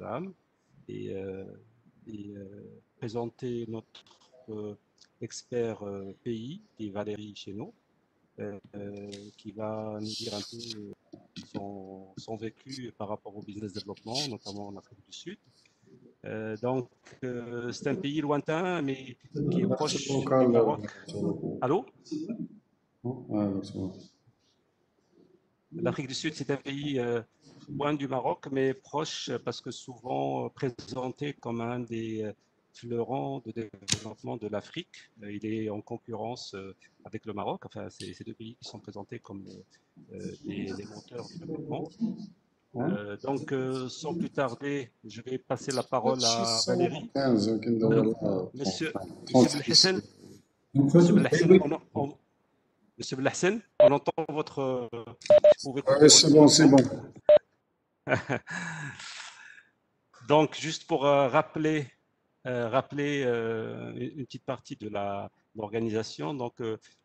programme et, présenter notre expert pays, qui est Valérie Chénaud, qui va nous dire un peu son vécu par rapport au business développement, notamment en Afrique du Sud. Donc, c'est un pays lointain, mais qui est proche du Maroc. Allô? L'Afrique du Sud, c'est un pays loin du Maroc, mais proche parce que souvent présenté comme un des fleurons de développement de l'Afrique. Il est en concurrence avec le Maroc. Enfin, c'est ces deux pays qui sont présentés comme les moteurs du développement. Donc, sans plus tarder, je vais passer la parole à Valérie. Monsieur Belhassan, Monsieur Belhassan, Monsieur Belhassan, on entend votre. Vous pouvez couper C'est votre bon, c'est son. bon. Donc, juste pour rappeler une petite partie de l'organisation. Donc,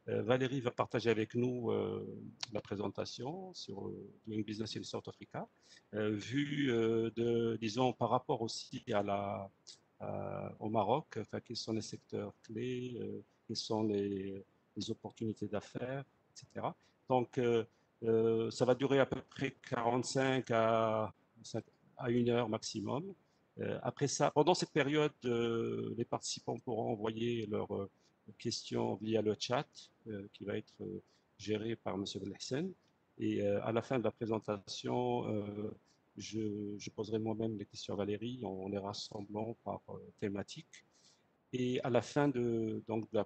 Valérie va partager avec nous la présentation sur Doing Business in South Africa, vue disons, par rapport aussi au Maroc, enfin, quels sont les secteurs clés, quelles sont les opportunités d'affaires, etc. Donc, ça va durer à peu près 45 à 1 heure maximum. Après ça, pendant cette période, les participants pourront envoyer leurs questions via le chat qui va être géré par M. Belhassan. Et à la fin de la présentation, je poserai moi-même les questions à Valérie en les rassemblant par thématique. Et à la fin donc de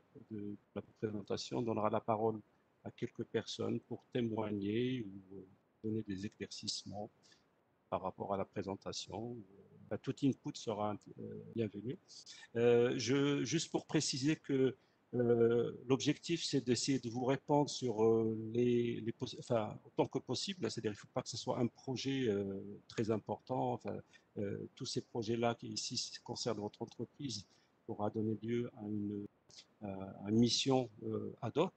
la présentation, on donnera la parole à quelques personnes pour témoigner ou donner des éclaircissements par rapport à la présentation. Tout input sera bienvenu. Juste pour préciser que l'objectif, c'est d'essayer de vous répondre sur enfin, autant que possible. C'est-à-dire qu'il ne faut pas que ce soit un projet très important. Enfin, tous ces projets-là qui ici concernent votre entreprise pourra donner lieu à une mission ad hoc.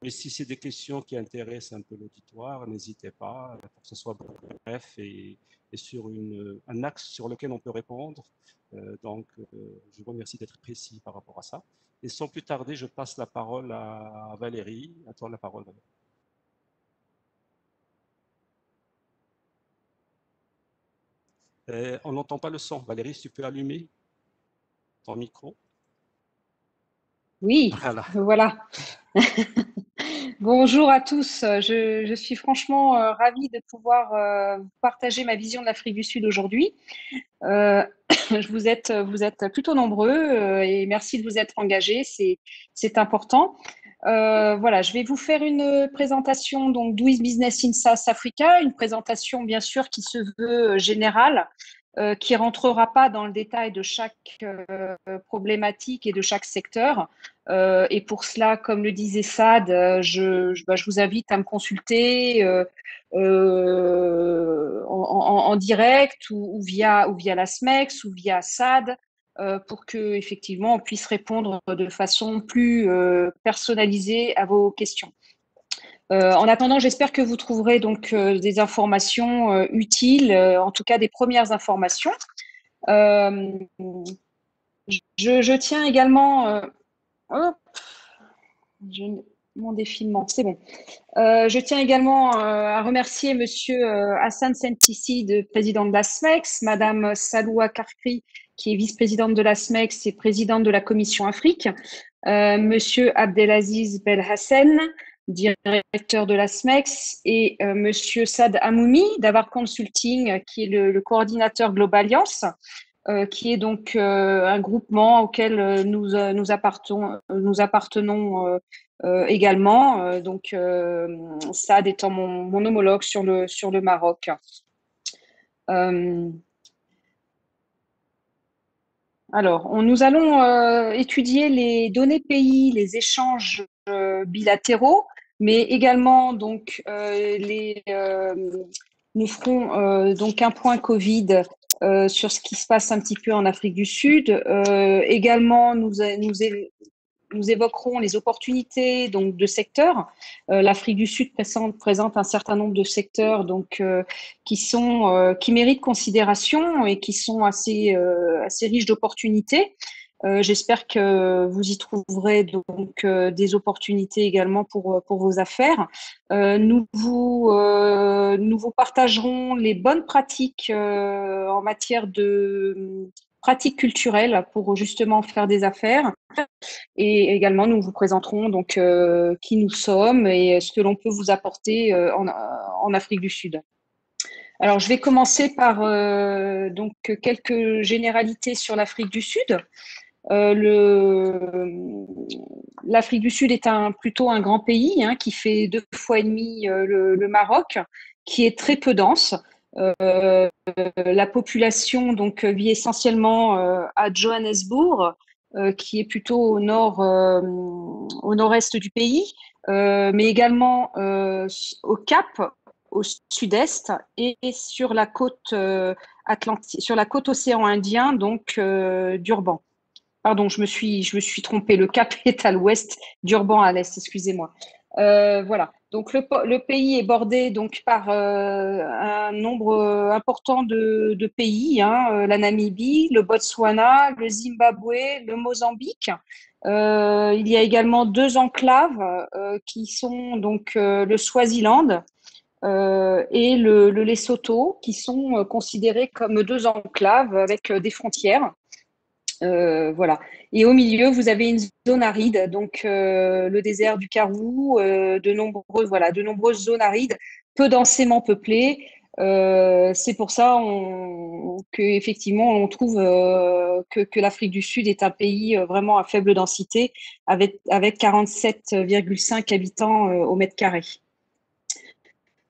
Mais si c'est des questions qui intéressent un peu l'auditoire, n'hésitez pas, pour que ce soit bref et sur un axe sur lequel on peut répondre. Donc, je vous remercie d'être précis par rapport à ça. Et sans plus tarder, je passe la parole à Valérie. À toi la parole, Valérie. On n'entend pas le son. Valérie, si tu peux allumer ton micro. Oui, voilà. Bonjour à tous. Je suis franchement ravie de pouvoir partager ma vision de l'Afrique du Sud aujourd'hui. Vous êtes plutôt nombreux et merci de vous être engagés, c'est important. Voilà, je vais vous faire une présentation donc Doing Business in South Africa, une présentation bien sûr qui se veut générale, qui rentrera pas dans le détail de chaque problématique et de chaque secteur. Et pour cela, comme le disait Saad, je vous invite à me consulter en direct ou via la SMEX ou via Saad pour que effectivement on puisse répondre de façon plus personnalisée à vos questions. En attendant, j'espère que vous trouverez donc des informations utiles, en tout cas des premières informations. Je tiens également mon défilement, c'est bon. Je tiens également à remercier Monsieur Hassan Sentisi, président de la SMEX, Madame Saloua Karkri, qui est vice-présidente de la SMEX et présidente de la Commission Afrique, Monsieur Abdelaziz Belhassan, directeur de la SMEX, et Monsieur Saad Amoumi d'Avar Consulting, qui est le coordinateur Globaliance, qui est donc un groupement auquel nous appartenons également. Donc, Saad étant mon homologue sur le Maroc. Alors, nous allons étudier les données pays, les échanges bilatéraux, mais également donc nous ferons donc un point Covid sur ce qui se passe un petit peu en Afrique du Sud. Également, nous nous évoquerons les opportunités donc, de secteurs. L'Afrique du Sud présente un certain nombre de secteurs donc, qui méritent considération et qui sont assez riches d'opportunités. J'espère que vous y trouverez donc des opportunités également pour vos affaires. Nous vous partagerons les bonnes pratiques en matière de pratiques culturelles pour justement faire des affaires. Et également, nous vous présenterons donc qui nous sommes et ce que l'on peut vous apporter en Afrique du Sud. Alors, je vais commencer par donc quelques généralités sur l'Afrique du Sud. L'Afrique du Sud est plutôt un grand pays qui fait 2,5 fois le Maroc, qui est très peu dense. La population donc vit essentiellement à Johannesburg, qui est plutôt au nord-est du pays, mais également au Cap, au sud-est, et sur la côte Atlantique, sur la côte océan Indien, donc d'Urban. Pardon, je me suis trompée. Le Cap est à l'ouest, Durban à l'est, excusez-moi. Voilà. Donc le pays est bordé donc par un nombre important de pays, la Namibie, le Botswana, le Zimbabwe, le Mozambique. Il y a également 2 enclaves qui sont donc le Swaziland et le Lesotho, qui sont considérés comme 2 enclaves avec des frontières. Voilà. Et au milieu, vous avez une zone aride, donc le désert du Karoo, de nombreuses zones arides, peu densément peuplées. C'est pour ça qu'effectivement, on trouve que l'Afrique du Sud est un pays vraiment à faible densité, avec 47,5 habitants au mètre carré.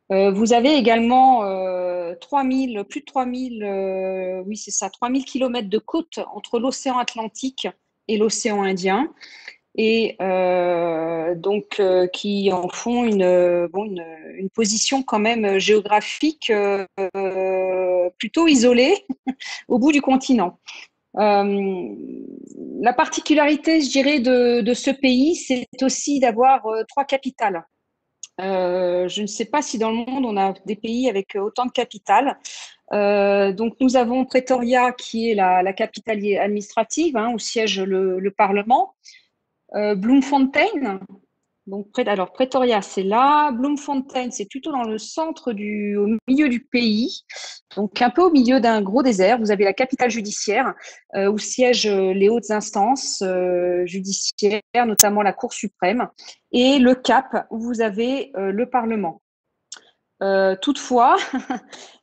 Vous avez également plus de 3000, oui c'est ça, 3000 kilomètres de côte entre l'océan Atlantique et l'océan Indien, et donc qui en font une position quand même géographique plutôt isolée au bout du continent. La particularité, je dirais, de ce pays, c'est aussi d'avoir 3 capitales. Je ne sais pas si dans le monde, on a des pays avec autant de capitales. Donc, nous avons Pretoria, qui est la capitale administrative, où siège le Parlement. Bloemfontein, donc alors Pretoria, c'est là. Bloemfontein, c'est plutôt dans le centre au milieu du pays, donc un peu au milieu d'un gros désert. Vous avez la capitale judiciaire, où siègent les hautes instances judiciaires, notamment la Cour suprême, et le Cap, où vous avez le Parlement. Toutefois,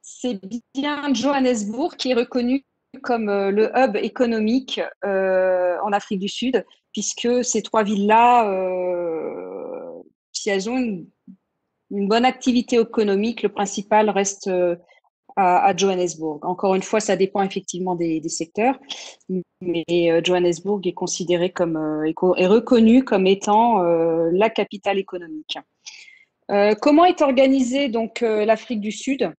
c'est bien Johannesburg qui est reconnu comme le hub économique en Afrique du Sud, puisque ces 3 villes-là, si elles ont une bonne activité économique, le principal reste à Johannesburg. Encore une fois, ça dépend effectivement des secteurs, mais Johannesburg est considéré est reconnu comme étant la capitale économique. Comment est organisée donc l'Afrique du Sud?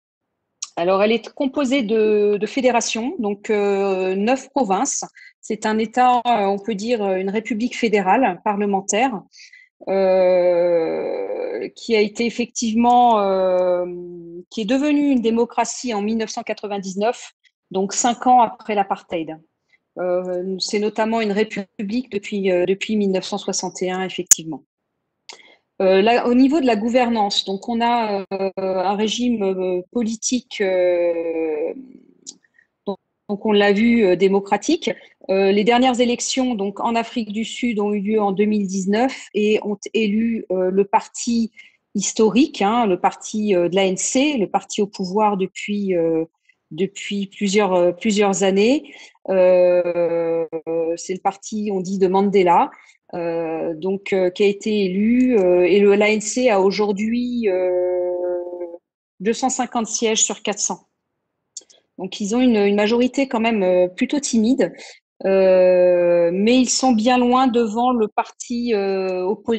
Alors, elle est composée de fédérations, donc 9 provinces. C'est un État, on peut dire, une république fédérale parlementaire, qui a été effectivement, qui est devenue une démocratie en 1999, donc 5 ans après l'apartheid. C'est notamment une république depuis 1961, effectivement. Là, au niveau de la gouvernance, donc on a un régime politique, donc on l'a vu, démocratique. Les dernières élections donc en Afrique du Sud ont eu lieu en 2019 et ont élu le parti historique, le parti de l'ANC, le parti au pouvoir depuis plusieurs années. C'est le parti, on dit, de Mandela. Qui a été élu, et l'ANC a aujourd'hui 250 sièges sur 400. Donc ils ont une majorité quand même plutôt timide, mais ils sont bien loin devant le parti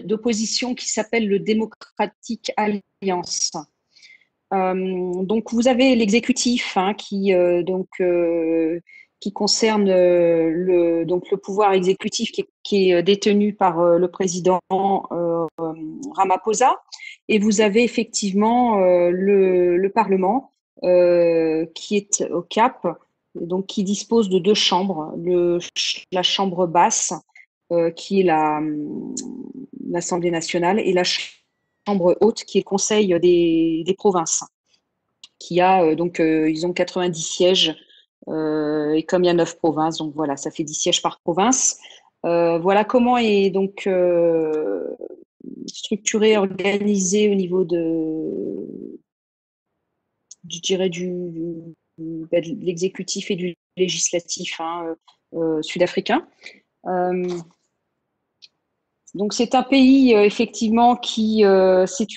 d'opposition qui s'appelle le Democratic Alliance. Donc vous avez l'exécutif qui qui concerne donc le pouvoir exécutif qui est détenu par le président Ramaphosa. Et vous avez effectivement le Parlement qui est au Cap, donc qui dispose de deux chambres, la chambre basse qui est l'Assemblée nationale et la chambre haute qui est le Conseil des provinces, qui a donc ils ont 90 sièges et comme il y a 9 provinces, donc voilà, ça fait 10 sièges par province. Voilà comment est donc structuré, organisé au niveau je dirais de l'exécutif et du législatif sud-africain. Donc c'est un pays effectivement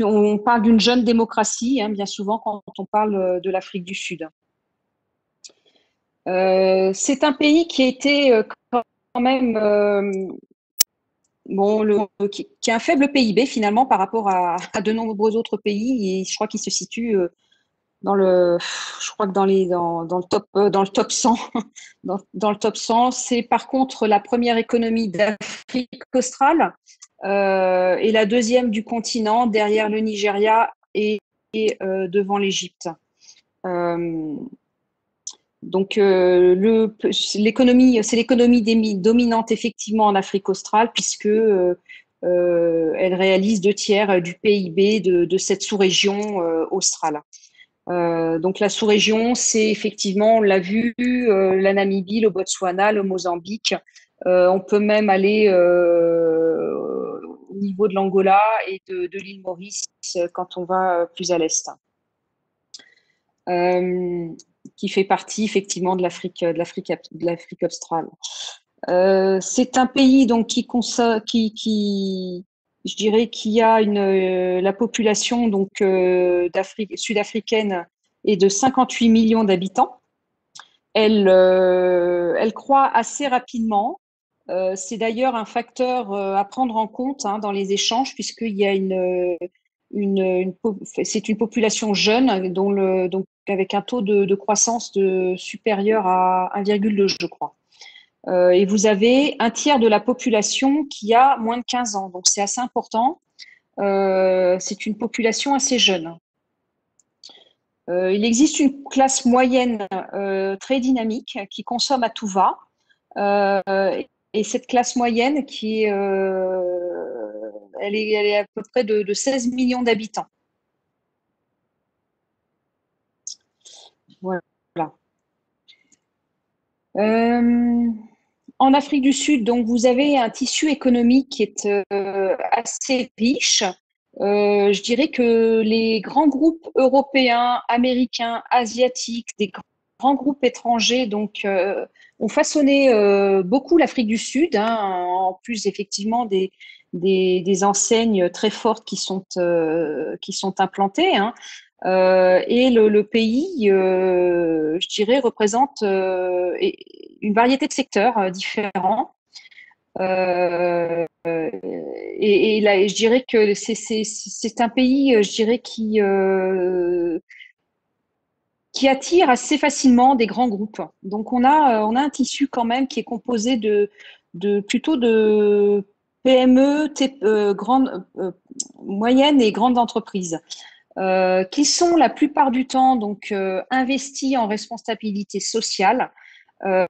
on parle d'une jeune démocratie bien souvent quand on parle de l'Afrique du Sud. C'est un pays qui a été quand même qui a un faible PIB finalement par rapport à de nombreux autres pays et je crois qu'il se situe je crois que dans le top 100 dans le top 100. C'est par contre la première économie d'Afrique australe et la deuxième du continent derrière le Nigeria et devant l'Égypte. Donc, c'est l'économie dominante effectivement en Afrique australe puisque elle réalise 2/3 du PIB de cette sous-région australe. Donc la sous-région, c'est effectivement, on l'a vu, la Namibie, le Botswana, le Mozambique. On peut même aller au niveau de l'Angola et de l'île Maurice quand on va plus à l'est. Qui fait partie effectivement de l'Afrique australe. C'est un pays donc je dirais qui a la population donc sud-africaine est de 58 millions d'habitants. Elle croît assez rapidement. C'est d'ailleurs un facteur à prendre en compte dans les échanges puisqu'il y a c'est une population jeune donc avec un taux de croissance supérieur à 1,2, je crois. Et vous avez un tiers de la population qui a moins de 15 ans. Donc, c'est assez important. C'est une population assez jeune. Il existe une classe moyenne très dynamique qui consomme à tout va. Et cette classe moyenne elle est à peu près de 16 millions d'habitants. Voilà. En Afrique du Sud, donc vous avez un tissu économique qui est assez riche. Je dirais que les grands groupes européens, américains, asiatiques, des grands groupes étrangers, donc ont façonné beaucoup l'Afrique du Sud. En plus effectivement des enseignes très fortes qui sont implantées. Et le pays, je dirais, représente une variété de secteurs différents. Et là, je dirais que c'est un pays, je dirais, qui attire assez facilement des grands groupes. Donc, on a un tissu quand même qui est composé plutôt de PME, moyennes et grandes entreprises. Qui sont la plupart du temps donc investis en responsabilité sociale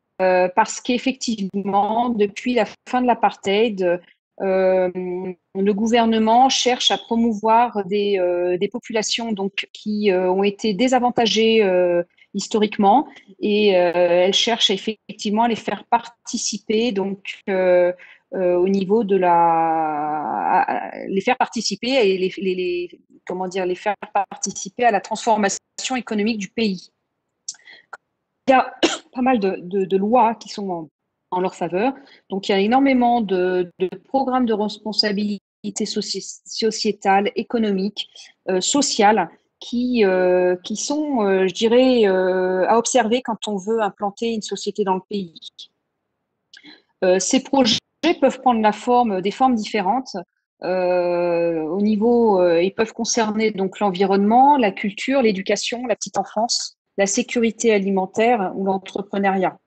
parce qu'effectivement depuis la fin de l'apartheid le gouvernement cherche à promouvoir des populations donc qui ont été désavantagées historiquement et elle cherche effectivement à les faire participer donc au niveau de les faire participer et les faire participer à la transformation économique du pays. Il y a pas mal de lois qui sont en leur faveur. Donc, il y a énormément de programmes de responsabilité sociétale, économique, sociale qui sont, je dirais, à observer quand on veut implanter une société dans le pays. Ces projets peuvent prendre des formes différentes. Au niveau, ils peuvent concerner donc l'environnement, la culture, l'éducation, la petite enfance, la sécurité alimentaire ou l'entrepreneuriat.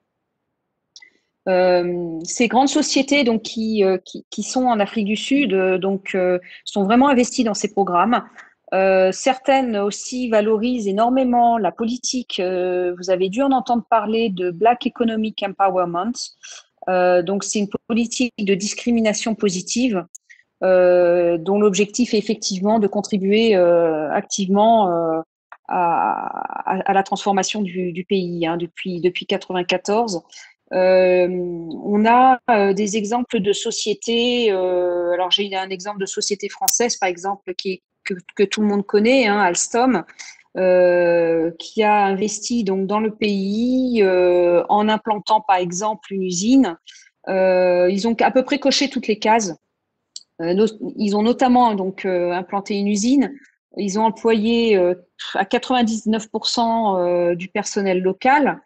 Ces grandes sociétés donc, qui sont en Afrique du Sud sont vraiment investies dans ces programmes. Certaines aussi valorisent énormément la politique. Vous avez dû en entendre parler de Black Economic Empowerment. Donc, c'est une politique de discrimination positive dont l'objectif est effectivement de contribuer activement à la transformation du pays depuis 1994. On a des exemples de sociétés. Alors, j'ai un exemple de société française, par exemple, que tout le monde connaît, Alstom, qui a investi donc dans le pays en implantant, par exemple, une usine. Ils ont à peu près coché toutes les cases. Ils ont notamment donc implanté une usine. Ils ont employé à 99% du personnel local.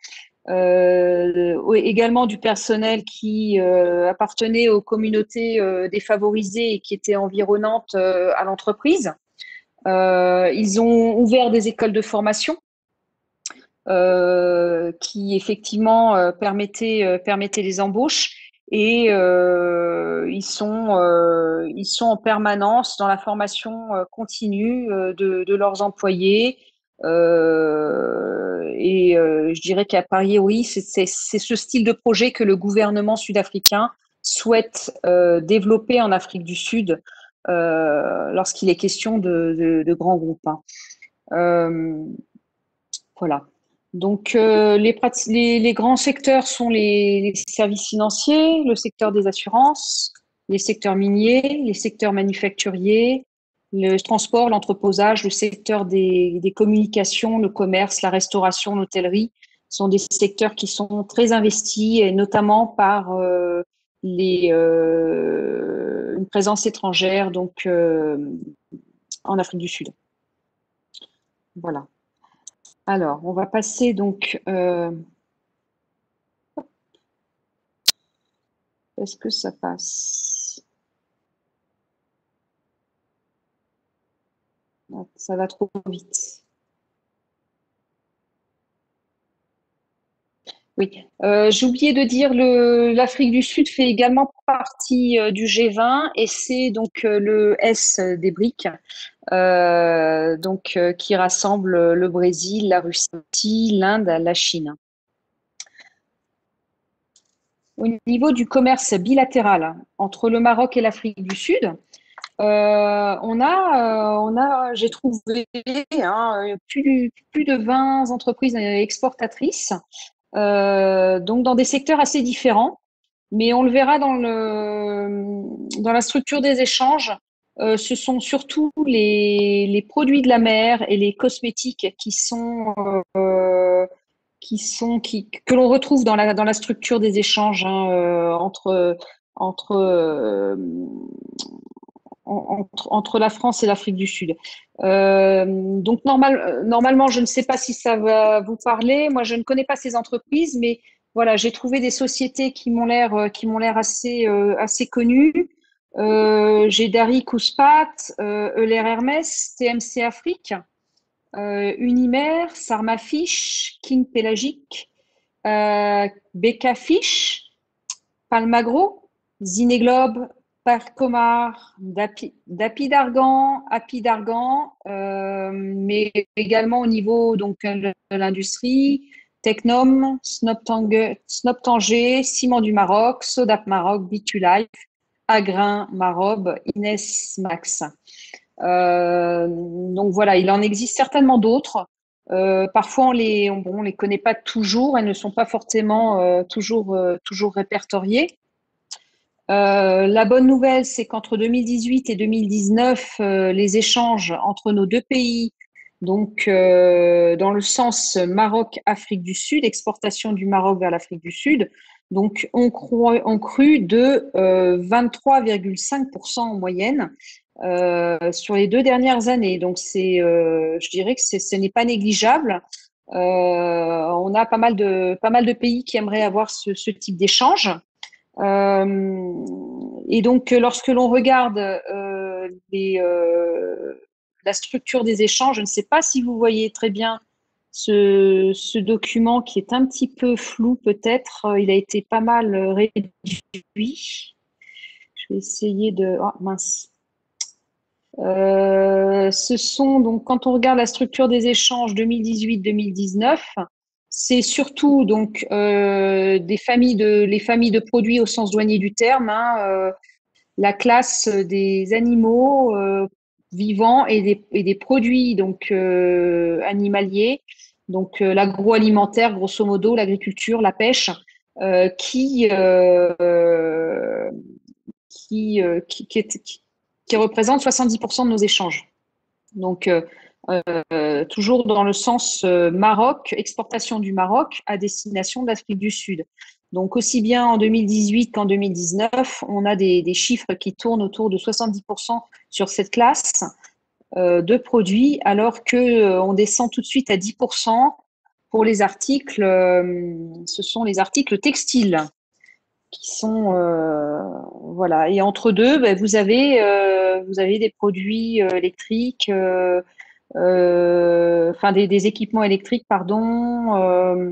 Également du personnel qui appartenait aux communautés défavorisées et qui étaient environnantes à l'entreprise. Ils ont ouvert des écoles de formation qui effectivement permettaient les embauches et ils sont en permanence dans la formation continue de leurs employés. Je dirais qu'à Paris, oui, c'est ce style de projet que le gouvernement sud-africain souhaite développer en Afrique du Sud lorsqu'il est question de grands groupes. Voilà. Donc, les grands secteurs sont les services financiers, le secteur des assurances, les secteurs miniers, les secteurs manufacturiers, le transport, l'entreposage, le secteur des communications, le commerce, la restauration, l'hôtellerie sont des secteurs qui sont très investis, et notamment par une présence étrangère donc, en Afrique du Sud. Voilà. Alors, on va passer donc. Est-ce que ça passe? Non, ça va trop vite. Oui, j'ai oublié de dire l'Afrique du Sud fait également partie du G20 et c'est donc le S des BRIC, qui rassemble le Brésil, la Russie, l'Inde, la Chine. Au niveau du commerce bilatéral entre le Maroc et l'Afrique du Sud, j'ai trouvé plus de 20 entreprises exportatrices, donc dans des secteurs assez différents, mais on le verra dans la structure des échanges. Ce sont surtout les produits de la mer et les cosmétiques que l'on retrouve dans la structure des échanges entre, euh, entre la France et l'Afrique du Sud. Donc normalement, je ne sais pas si ça va vous parler. Moi, je ne connais pas ces entreprises, mais voilà, j'ai trouvé des sociétés qui m'ont l'air assez connues. J'ai Dari Kouspat, Euler Hermès, TMC Afrique, Unimer, Sarmafish, King Pelagic, Beka Fish, Palmagro, Zineglobe, Parcomar, Dapi d'Argan, mais également au niveau donc, de l'industrie, Technom, Snop Tanger, Ciment du Maroc, Sodap Maroc, Bitulife, Agrin Marob, Inès Max. Donc voilà, il en existe certainement d'autres. Parfois, on les connaît pas toujours, elles ne sont pas forcément toujours répertoriées. La bonne nouvelle, c'est qu'entre 2018 et 2019, les échanges entre nos deux pays, donc dans le sens Maroc-Afrique du Sud, exportation du Maroc vers l'Afrique du Sud, donc ont cru de 23,5% en moyenne sur les 2 dernières années. Donc je dirais que ce n'est pas négligeable. On a pas mal de pays qui aimeraient avoir ce type d'échange. Et donc, lorsque l'on regarde la structure des échanges, je ne sais pas si vous voyez très bien ce document qui est un petit peu flou peut-être, il a été pas mal réduit. Je vais essayer de… Oh, mince. Ce sont donc, quand on regarde la structure des échanges 2018-2019, c'est surtout donc les familles de produits au sens douanier du terme, hein, la classe des animaux vivants et des produits donc animaliers, donc l'agroalimentaire grosso modo, l'agriculture, la pêche, euh, qui, euh, qui, qui représente 70% de nos échanges. Donc, toujours dans le sens Maroc, exportation du Maroc à destination de l'Afrique du Sud. Donc, aussi bien en 2018 qu'en 2019, on a des chiffres qui tournent autour de 70% sur cette classe de produits, alors qu'on descend tout de suite à 10% pour les articles, ce sont les articles textiles qui sont voilà. Et entre deux, ben, vous avez des produits électriques, enfin des équipements électriques, pardon.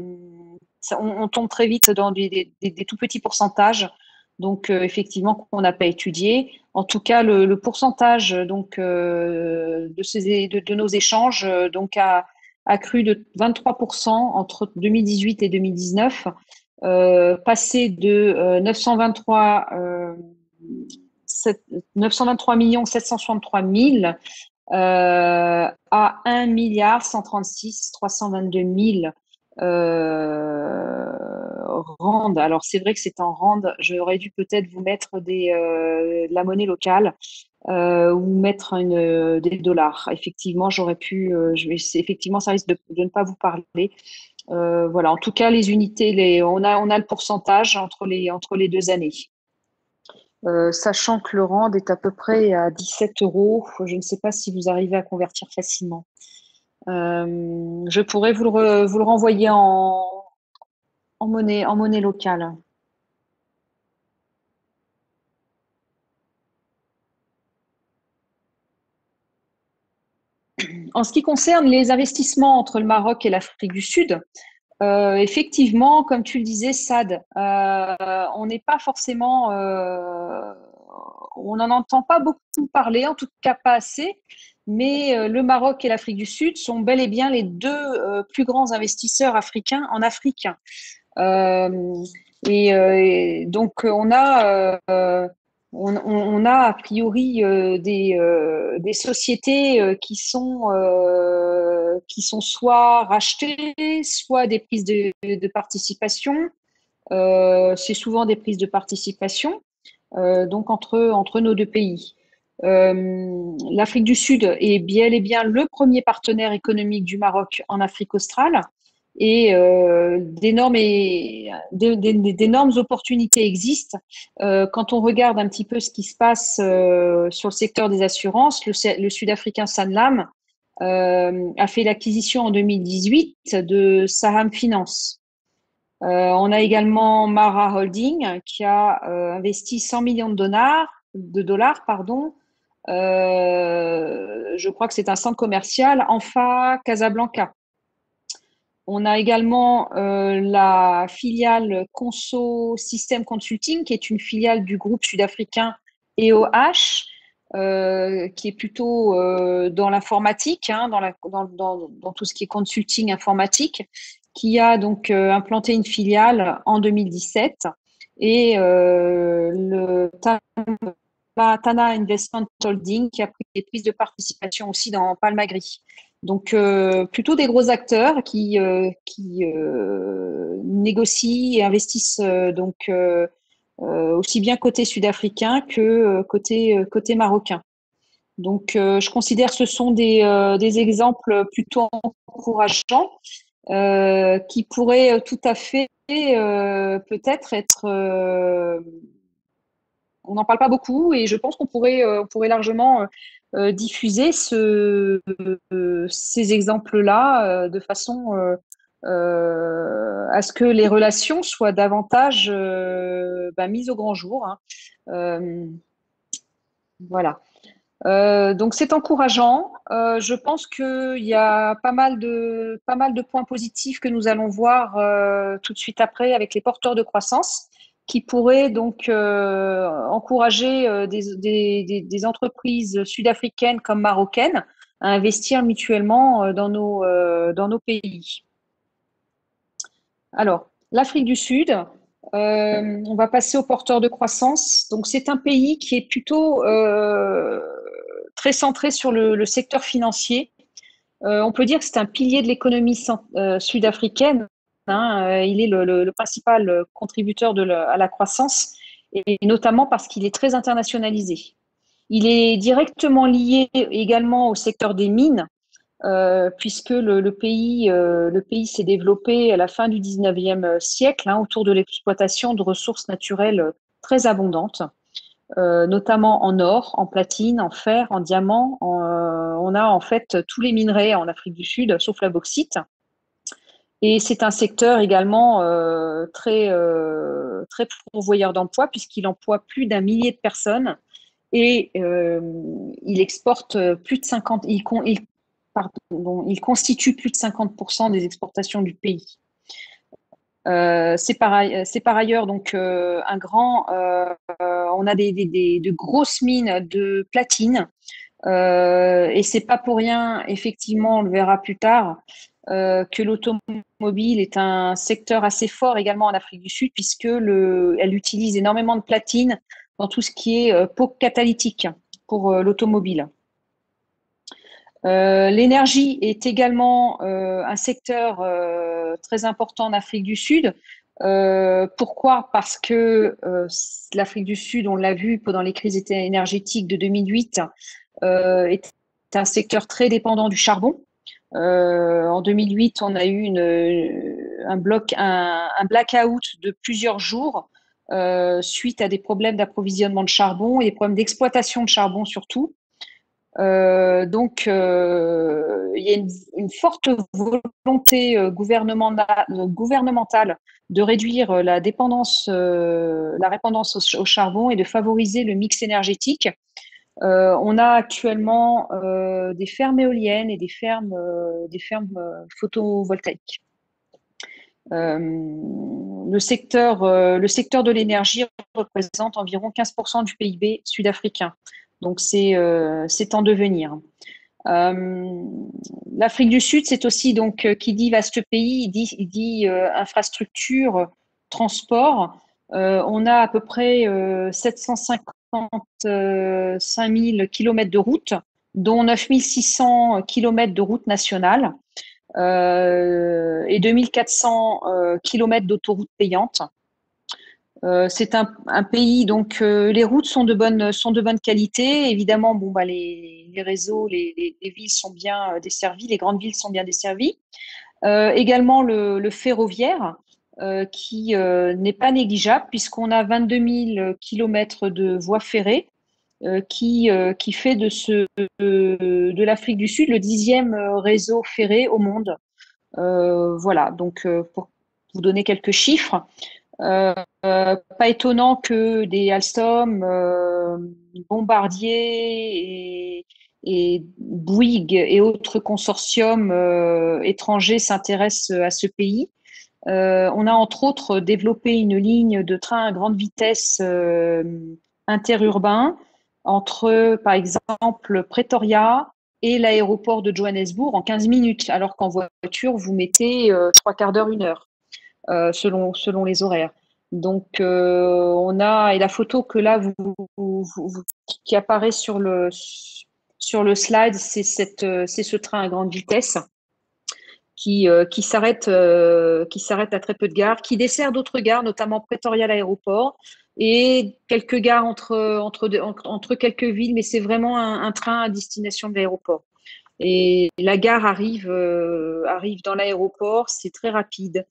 On tombe très vite dans des tout petits pourcentages, donc effectivement qu'on n'a pas étudié. En tout cas, le pourcentage donc de nos échanges donc a cru de 23% entre 2018 et 2019, passé de 923 millions 763 000 à 1 milliard 136 322 000 rand. Alors c'est vrai que c'est en rand. J'aurais dû peut-être vous mettre de la monnaie locale ou mettre des dollars. Effectivement, j'aurais pu. Effectivement, ça risque de ne pas vous parler. Voilà. En tout cas, les unités, on a le pourcentage entre les 2 années. Sachant que le rand est à peu près à 17 euros, je ne sais pas si vous arrivez à convertir facilement. Je pourrais vous le renvoyer en monnaie locale. En ce qui concerne les investissements entre le Maroc et l'Afrique du Sud, effectivement, comme tu le disais, Sad, on n'est pas forcément, on n'en entend pas beaucoup parler, en tout cas pas assez, mais le Maroc et l'Afrique du Sud sont bel et bien les deux plus grands investisseurs africains en Afrique. Euh, et donc, on a a priori des sociétés qui sont soit rachetées, soit des prises de participation. C'est souvent des prises de participation, donc entre nos deux pays. L'Afrique du Sud est bel et bien le premier partenaire économique du Maroc en Afrique australe et d'énormes opportunités existent. Quand on regarde un petit peu ce qui se passe sur le secteur des assurances, le Sud-Africain Sanlam a fait l'acquisition en 2018 de Saham Finance. On a également Mara Holding qui a investi 100 millions de dollars, pardon. Je crois que c'est un centre commercial, Anfa Casablanca. On a également la filiale Conso System Consulting, qui est une filiale du groupe sud-africain EOH, qui est plutôt dans l'informatique, hein, dans tout ce qui est consulting informatique, qui a donc implanté une filiale en 2017. Et le Tana Investment Holding, qui a pris des prises de participation aussi dans Palmagri. Donc, plutôt des gros acteurs qui négocient et investissent aussi bien côté sud-africain que côté marocain. Donc, je considère que ce sont des exemples plutôt encourageants qui pourraient tout à fait peut-être être… on n'en parle pas beaucoup et je pense on pourrait largement diffuser ces exemples-là de façon à ce que les relations soient davantage mises au grand jour, hein. Voilà. Donc c'est encourageant. Je pense qu'il y a pas mal de points positifs que nous allons voir tout de suite après avec les porteurs de croissance qui pourraient donc encourager des entreprises sud-africaines comme marocaines à investir mutuellement dans nos pays. Alors, l'Afrique du Sud, on va passer aux porteurs de croissance. Donc, c'est un pays qui est plutôt très centré sur le secteur financier. On peut dire que c'est un pilier de l'économie sud-africaine. Hein. Il est le principal contributeur à la croissance, et notamment parce qu'il est très internationalisé. Il est directement lié également au secteur des mines, puisque le pays s'est développé à la fin du 19e siècle hein, autour de l'exploitation de ressources naturelles très abondantes, notamment en or, en platine, en fer, en diamant. On a en fait tous les minerais en Afrique du Sud, sauf la bauxite. Et c'est un secteur également très pourvoyeur d'emplois, puisqu'il emploie plus d'un millier de personnes et il exporte plus de 50, il constitue plus de 50% des exportations du pays. C'est par ailleurs donc on a de grosses mines de platine et c'est pas pour rien, effectivement, on le verra plus tard, que l'automobile est un secteur assez fort également en Afrique du Sud puisque elle utilise énormément de platine dans tout ce qui est pot catalytique pour l'automobile. L'énergie est également un secteur très important en Afrique du Sud. Pourquoi? Parce que l'Afrique du Sud, on l'a vu pendant les crises énergétiques de 2008, est un secteur très dépendant du charbon. En 2008, on a eu un blackout de plusieurs jours suite à des problèmes d'approvisionnement de charbon et des problèmes d'exploitation de charbon surtout. Donc, il y a une forte volonté gouvernementale de réduire la dépendance au charbon et de favoriser le mix énergétique. On a actuellement des fermes éoliennes et des fermes photovoltaïques. Le secteur de l'énergie représente environ 15% du PIB sud-africain. Donc, c'est en devenir. L'Afrique du Sud, c'est aussi, donc, qui dit vaste pays, il dit infrastructure, transport. On a à peu près 755 000 kilomètres de routes, dont 9 600 kilomètres de routes nationales et 2 400 kilomètres d'autoroutes payantes. C'est un pays, donc les routes sont de bonne qualité. Évidemment, bon, bah, les réseaux, les villes sont bien desservies, les grandes villes sont bien desservies. Également le ferroviaire, qui n'est pas négligeable, puisqu'on a 22 000 kilomètres de voies ferrées, qui fait de l'Afrique du Sud le 10e réseau ferré au monde. Voilà, donc pour vous donner quelques chiffres. Pas étonnant que des Alstom, Bombardier et Bouygues et autres consortiums étrangers s'intéressent à ce pays. On a entre autres développé une ligne de train à grande vitesse interurbain entre, par exemple, Pretoria et l'aéroport de Johannesburg en 15 minutes, alors qu'en voiture, vous mettez 3/4 d'heure, 1 heure. Selon les horaires. Donc, on a, et la photo que là, qui apparaît sur le slide, c'est ce train à grande vitesse qui s'arrête à très peu de gares, qui dessert d'autres gares, notamment Pretoria, l'aéroport, et quelques gares entre quelques villes, mais c'est vraiment un train à destination de l'aéroport. Et la gare arrive dans l'aéroport, c'est très rapide.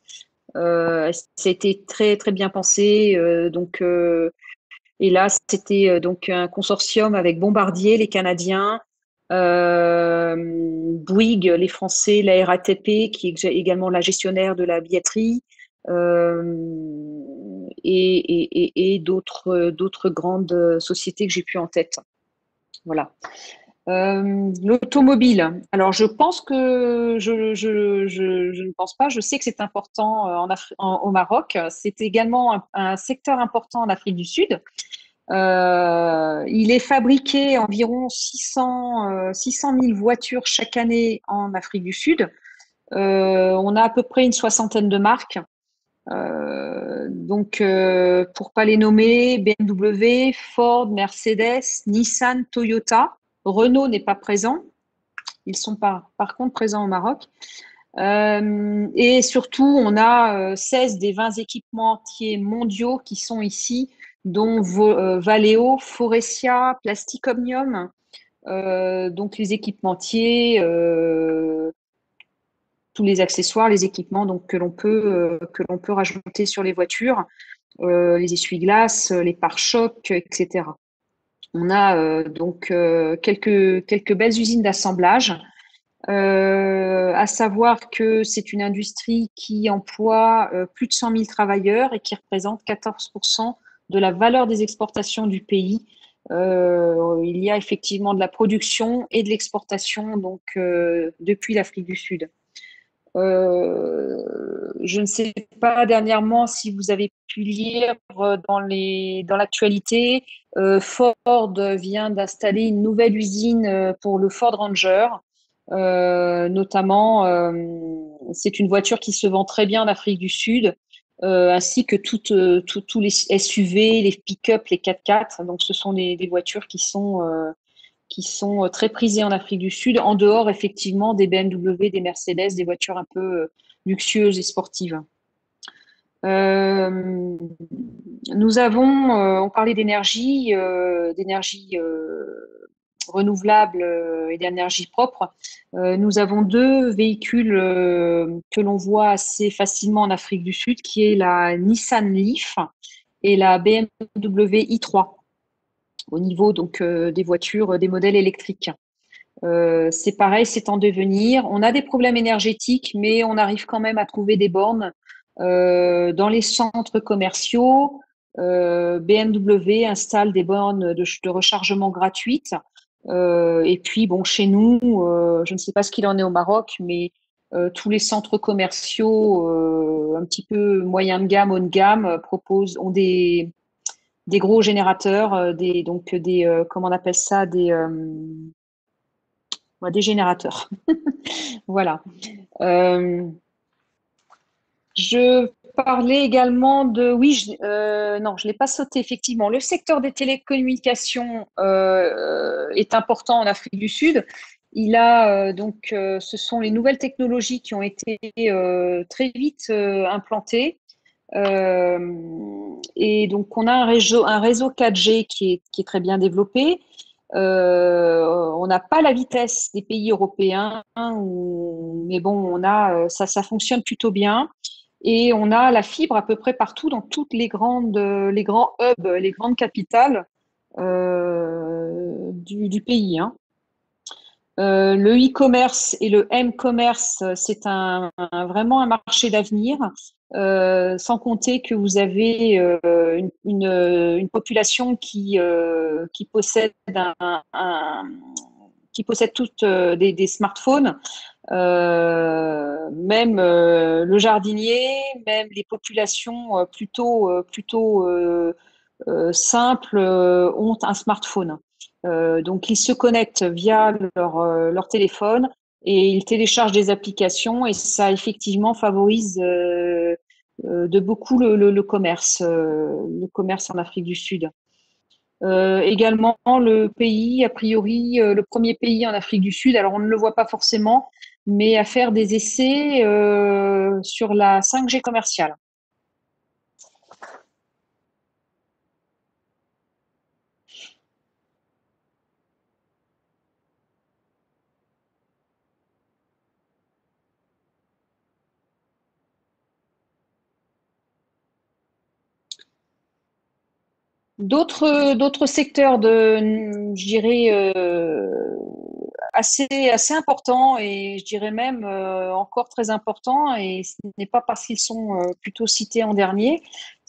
Ça a été très très bien pensé. Et là, c'était donc un consortium avec Bombardier, les Canadiens, Bouygues, les Français, la RATP, qui est également la gestionnaire de la billetterie, et d'autres grandes sociétés que j'ai plus en tête. Voilà. L'automobile. Alors, je pense que je ne pense pas. Je sais que c'est important au Maroc. C'est également un secteur important en Afrique du Sud. Il est fabriqué environ 600 000 voitures chaque année en Afrique du Sud. On a à peu près une soixantaine de marques. Pour pas les nommer, BMW, Ford, Mercedes, Nissan, Toyota. Renault n'est pas présent. Ils sont par contre présents au Maroc. Et surtout, on a 16 des 20 équipementiers mondiaux qui sont ici, dont Valeo, Faurecia, Plastic Omnium, donc les équipementiers, tous les accessoires, les équipements donc, que l'on peut rajouter sur les voitures, les essuie-glaces, les pare-chocs, etc. On a quelques belles usines d'assemblage. À savoir que c'est une industrie qui emploie plus de 100 000 travailleurs et qui représente 14% de la valeur des exportations du pays. Il y a effectivement de la production et de l'exportation donc depuis l'Afrique du Sud. Je ne sais pas dernièrement si vous avez pu lire dans l'actualité, Ford vient d'installer une nouvelle usine pour le Ford Ranger. Notamment, c'est une voiture qui se vend très bien en Afrique du Sud, ainsi que tous les SUV, les pick-up, les 4x4. Donc, ce sont des voitures qui sont très prisées en Afrique du Sud, en dehors effectivement des BMW, des Mercedes, des voitures un peu luxueuses et sportives. Nous avons, on parlait d'énergie renouvelable et d'énergie propre. Nous avons deux véhicules que l'on voit assez facilement en Afrique du Sud, qui est la Nissan Leaf et la BMW i3, au niveau donc des voitures, des modèles électriques. C'est pareil, c'est en devenir. On a des problèmes énergétiques, mais on arrive quand même à trouver des bornes dans les centres commerciaux. BMW installe des bornes de rechargement gratuites. Et puis, bon, chez nous, je ne sais pas ce qu'il en est au Maroc, mais tous les centres commerciaux un petit peu moyen de gamme, haut de gamme, ont des gros générateurs, comment on appelle ça, des générateurs. Voilà. Je parlais également non, je l'ai pas sauté, effectivement. Le secteur des télécommunications est important en Afrique du Sud. Ce sont les nouvelles technologies qui ont été très vite implantées. Et donc, on a un réseau 4G qui est très bien développé. On n'a pas la vitesse des pays européens, mais bon, ça fonctionne plutôt bien. Et on a la fibre à peu près partout dans toutes les grands hubs, les grandes capitales du pays, hein. Le e-commerce et le m-commerce, c'est vraiment un marché d'avenir, sans compter que vous avez une population qui possède qui possède toutes des smartphones, même le jardinier, même les populations plutôt simples ont un smartphone. Donc, ils se connectent via leur téléphone et ils téléchargent des applications et ça, effectivement, favorise de beaucoup le commerce en Afrique du Sud. Également, le pays, a priori, le premier pays en Afrique du Sud, alors on ne le voit pas forcément, mais à faire des essais sur la 5G commerciale. D'autres secteurs je dirais, assez importants et je dirais même encore très importants, et ce n'est pas parce qu'ils sont plutôt cités en dernier,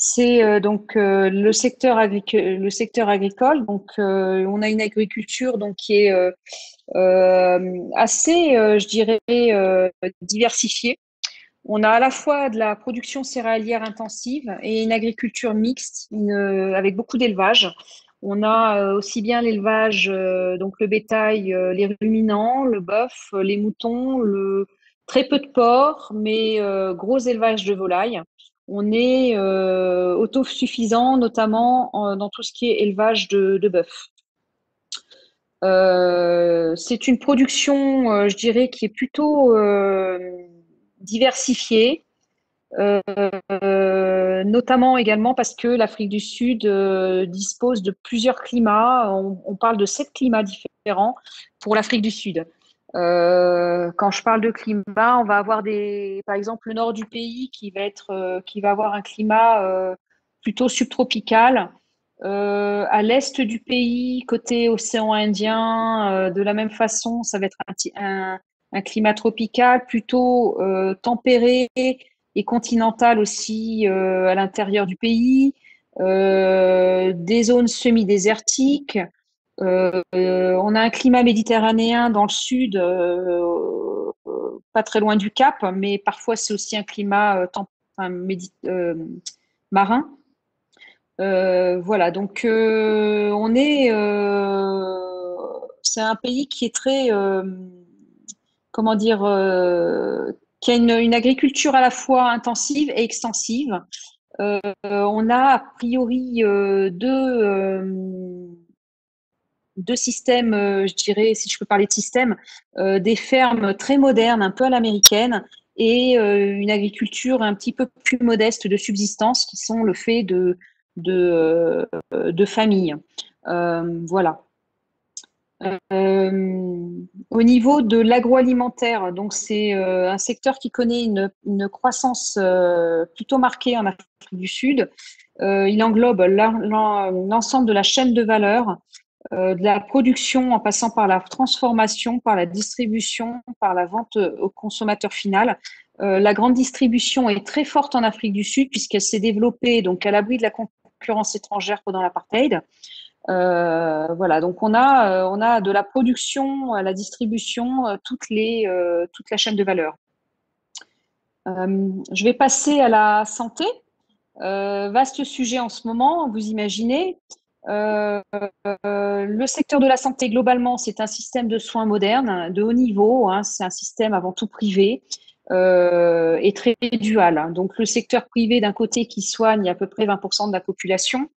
C'est donc le secteur agricole. Donc, on a une agriculture donc qui est assez, je dirais, diversifiée. On a à la fois de la production céréalière intensive et une agriculture mixte, avec beaucoup d'élevage. On a aussi bien l'élevage, donc le bétail, les ruminants, le bœuf, les moutons, très peu de porcs, mais gros élevage de volailles. On est autosuffisant, notamment dans tout ce qui est élevage de bœuf. C'est une production, je dirais, qui est plutôt diversifiée, notamment également parce que l'Afrique du Sud dispose de plusieurs climats. On parle de 7 climats différents pour l'Afrique du Sud. Quand je parle de climat, on va avoir par exemple, le nord du pays qui va avoir un climat plutôt subtropical. À l'est du pays, côté océan Indien, de la même façon, ça va être un climat tropical, plutôt tempéré et continental aussi à l'intérieur du pays. Des zones semi-désertiques. On a un climat méditerranéen dans le sud, pas très loin du Cap, mais parfois c'est aussi un climat marin. Voilà, donc c'est un pays qui est très, comment dire, qui a une agriculture à la fois intensive et extensive. On a a priori deux systèmes, je dirais, si je peux parler de système, des fermes très modernes, un peu à l'américaine, et une agriculture un petit peu plus modeste de subsistance, qui sont le fait de familles. Voilà. Au niveau de l'agroalimentaire, donc c'est un secteur qui connaît une croissance plutôt marquée en Afrique du Sud. Il englobe l'ensemble de la chaîne de valeur, de la production en passant par la transformation, par la distribution, par la vente au consommateur final. La grande distribution est très forte en Afrique du Sud puisqu'elle s'est développée donc à l'abri de la concurrence étrangère pendant l'apartheid. Voilà, donc on a de la production à la distribution, toute la chaîne de valeur. Je vais passer à la santé. Vaste sujet en ce moment, vous imaginez. Le secteur de la santé, globalement, c'est un système de soins moderne, de haut niveau. Hein, c'est un système avant tout privé et très dual. Hein. Donc, le secteur privé, d'un côté, qui soigne à peu près 20% de la population,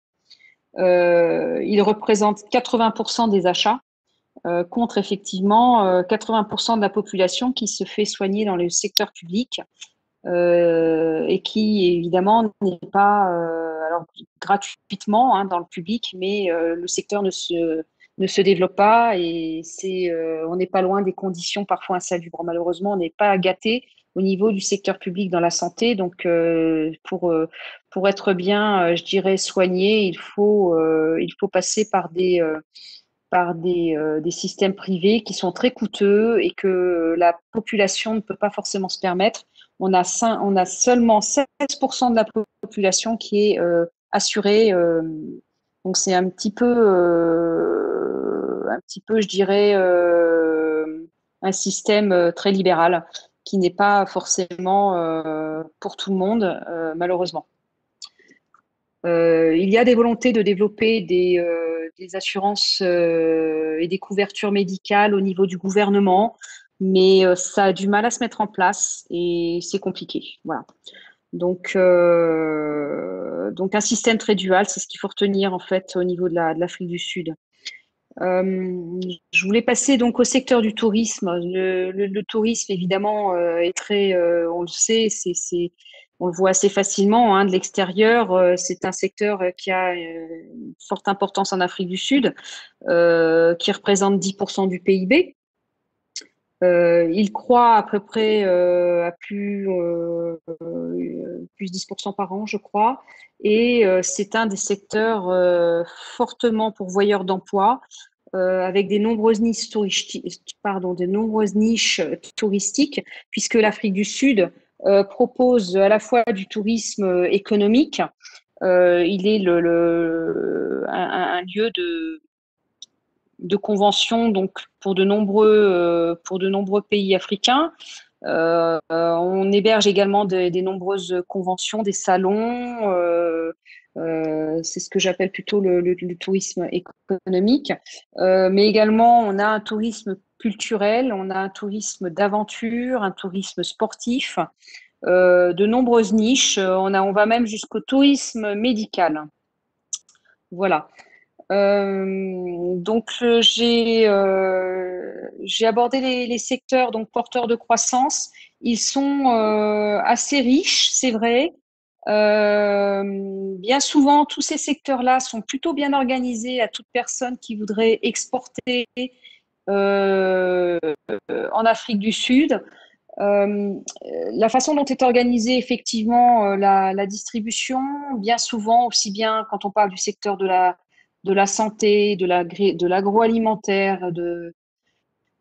il représente 80% des achats, contre effectivement 80% de la population qui se fait soigner dans le secteur public. Et qui évidemment n'est pas alors gratuitement hein, dans le public, mais le secteur ne se développe pas et on n'est pas loin des conditions parfois insalubres. Malheureusement, on n'est pas gâté au niveau du secteur public dans la santé. Donc, pour être bien, je dirais, soigné, il faut passer par des systèmes privés qui sont très coûteux et que la population ne peut pas forcément se permettre. On a seulement 16% de la population qui est assurée. Donc c'est un petit peu, je dirais, un système très libéral qui n'est pas forcément pour tout le monde, malheureusement. Il y a des volontés de développer des assurances et des couvertures médicales au niveau du gouvernement, mais ça a du mal à se mettre en place et c'est compliqué. Voilà. Donc un système très dual, c'est ce qu'il faut retenir en fait au niveau de l'Afrique du Sud. Je voulais passer donc au secteur du tourisme. Le tourisme, évidemment, est très, on le sait, on le voit assez facilement hein, de l'extérieur. C'est un secteur qui a une forte importance en Afrique du Sud, qui représente 10% du PIB. Il croît à peu près à plus 10% par an, je crois. Et c'est un des secteurs fortement pourvoyeurs d'emplois, avec des nombreuses niches touristiques, puisque l'Afrique du Sud propose à la fois du tourisme économique, Il est un lieu de convention donc pour de nombreux pays africains. On héberge également des nombreuses conventions, des salons. C'est ce que j'appelle plutôt le tourisme économique. Mais également, on a un tourisme culturel, on a un tourisme d'aventure, un tourisme sportif, de nombreuses niches. On va même jusqu'au tourisme médical. Voilà. J'ai abordé les secteurs donc porteurs de croissance. Ils sont assez riches, c'est vrai. Bien souvent, tous ces secteurs-là sont plutôt bien organisés à toute personne qui voudrait exporter euh, en Afrique du Sud. Euh, la façon dont est organisée effectivement la distribution, bien souvent, aussi bien quand on parle du secteur de la santé, de l'agroalimentaire,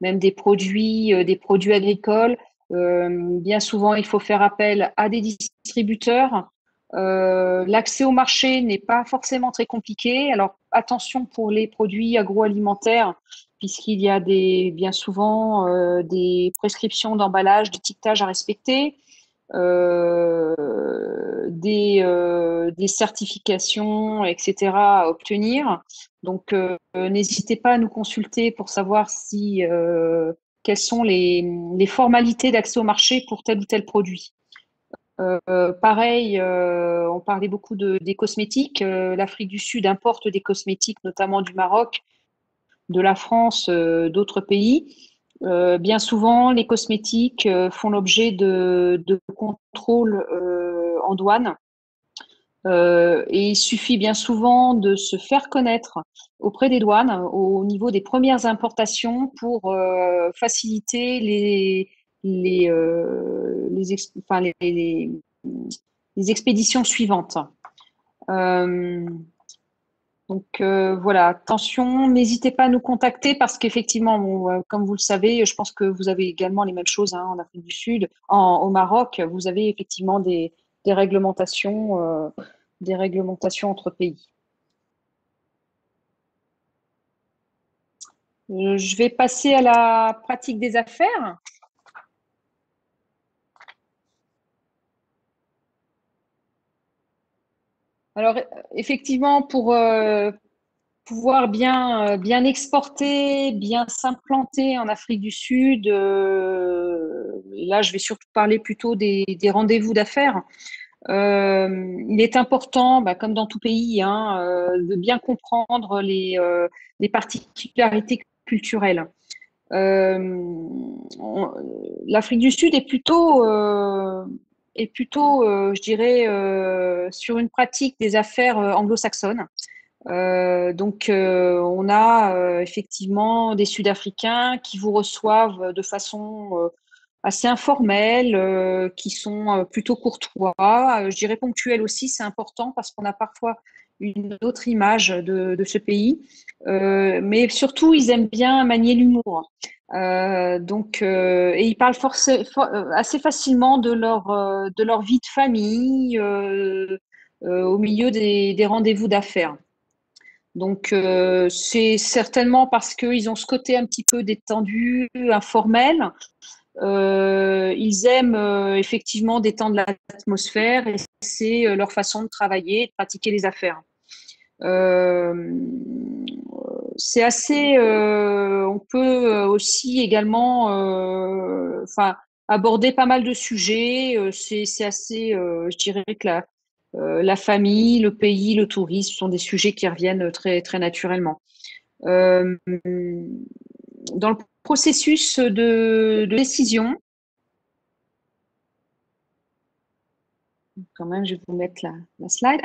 même des produits agricoles, bien souvent, il faut faire appel à des distributeurs. L'accès au marché n'est pas forcément très compliqué. Alors, attention pour les produits agroalimentaires, puisqu'il y a bien souvent des prescriptions d'emballage, d'étiquetage à respecter, des certifications, etc. à obtenir. Donc, n'hésitez pas à nous consulter pour savoir quelles sont les formalités d'accès au marché pour tel ou tel produit. Pareil, on parlait beaucoup des cosmétiques. L'Afrique du Sud importe des cosmétiques, notamment du Maroc, de la France, d'autres pays. Bien souvent, les cosmétiques font l'objet de contrôles en douane. Et il suffit bien souvent de se faire connaître auprès des douanes au niveau des premières importations pour faciliter les expéditions suivantes. Euh, voilà, attention, n'hésitez pas à nous contacter parce qu'effectivement, bon, comme vous le savez, je pense que vous avez également les mêmes choses hein, en Afrique du Sud, au Maroc, vous avez effectivement des réglementations, des réglementations entre pays. Je vais passer à la pratique des affaires. Alors, effectivement, pour pouvoir bien exporter, bien s'implanter en Afrique du Sud, là, je vais surtout parler plutôt des rendez-vous d'affaires. Il est important, bah, comme dans tout pays, hein, de bien comprendre les particularités culturelles. Euh, L'Afrique du Sud est plutôt je dirais, sur une pratique des affaires anglo-saxonnes. On a effectivement des Sud-Africains qui vous reçoivent de façon assez informelle, qui sont plutôt courtois, je dirais ponctuels aussi, c'est important parce qu'on a parfois une autre image de ce pays. Mais surtout, ils aiment bien manier l'humour. Et ils parlent assez facilement de leur vie de famille au milieu des rendez-vous d'affaires. Donc, c'est certainement parce qu'ils ont ce côté un petit peu détendu, informel. Ils aiment effectivement détendre l'atmosphère et c'est leur façon de travailler et de pratiquer les affaires. Euh, c'est assez. On peut aussi également, aborder pas mal de sujets. C'est assez. Je dirais que la famille, le pays, le tourisme sont des sujets qui reviennent très très naturellement. Euh, dans le processus de décision, quand même, je vais vous mettre la slide.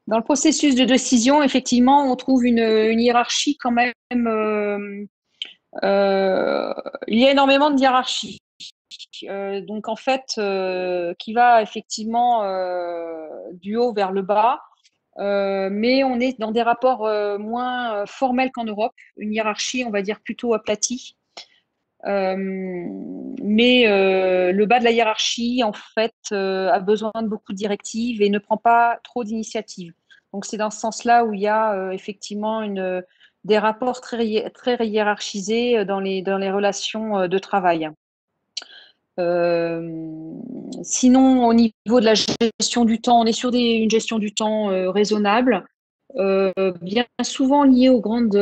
Dans le processus de décision, effectivement, on trouve une hiérarchie quand même. Euh, il y a énormément de hiérarchie. Donc en fait, qui va effectivement du haut vers le bas. Mais on est dans des rapports moins formels qu'en Europe, une hiérarchie, on va dire, plutôt aplatie. Mais le bas de la hiérarchie, en fait, a besoin de beaucoup de directives et ne prend pas trop d'initiatives. Donc, c'est dans ce sens-là où il y a effectivement des rapports très hiérarchisés dans les relations de travail. Sinon, au niveau de la gestion du temps, on est sur une gestion du temps raisonnable, bien souvent liée aux grandes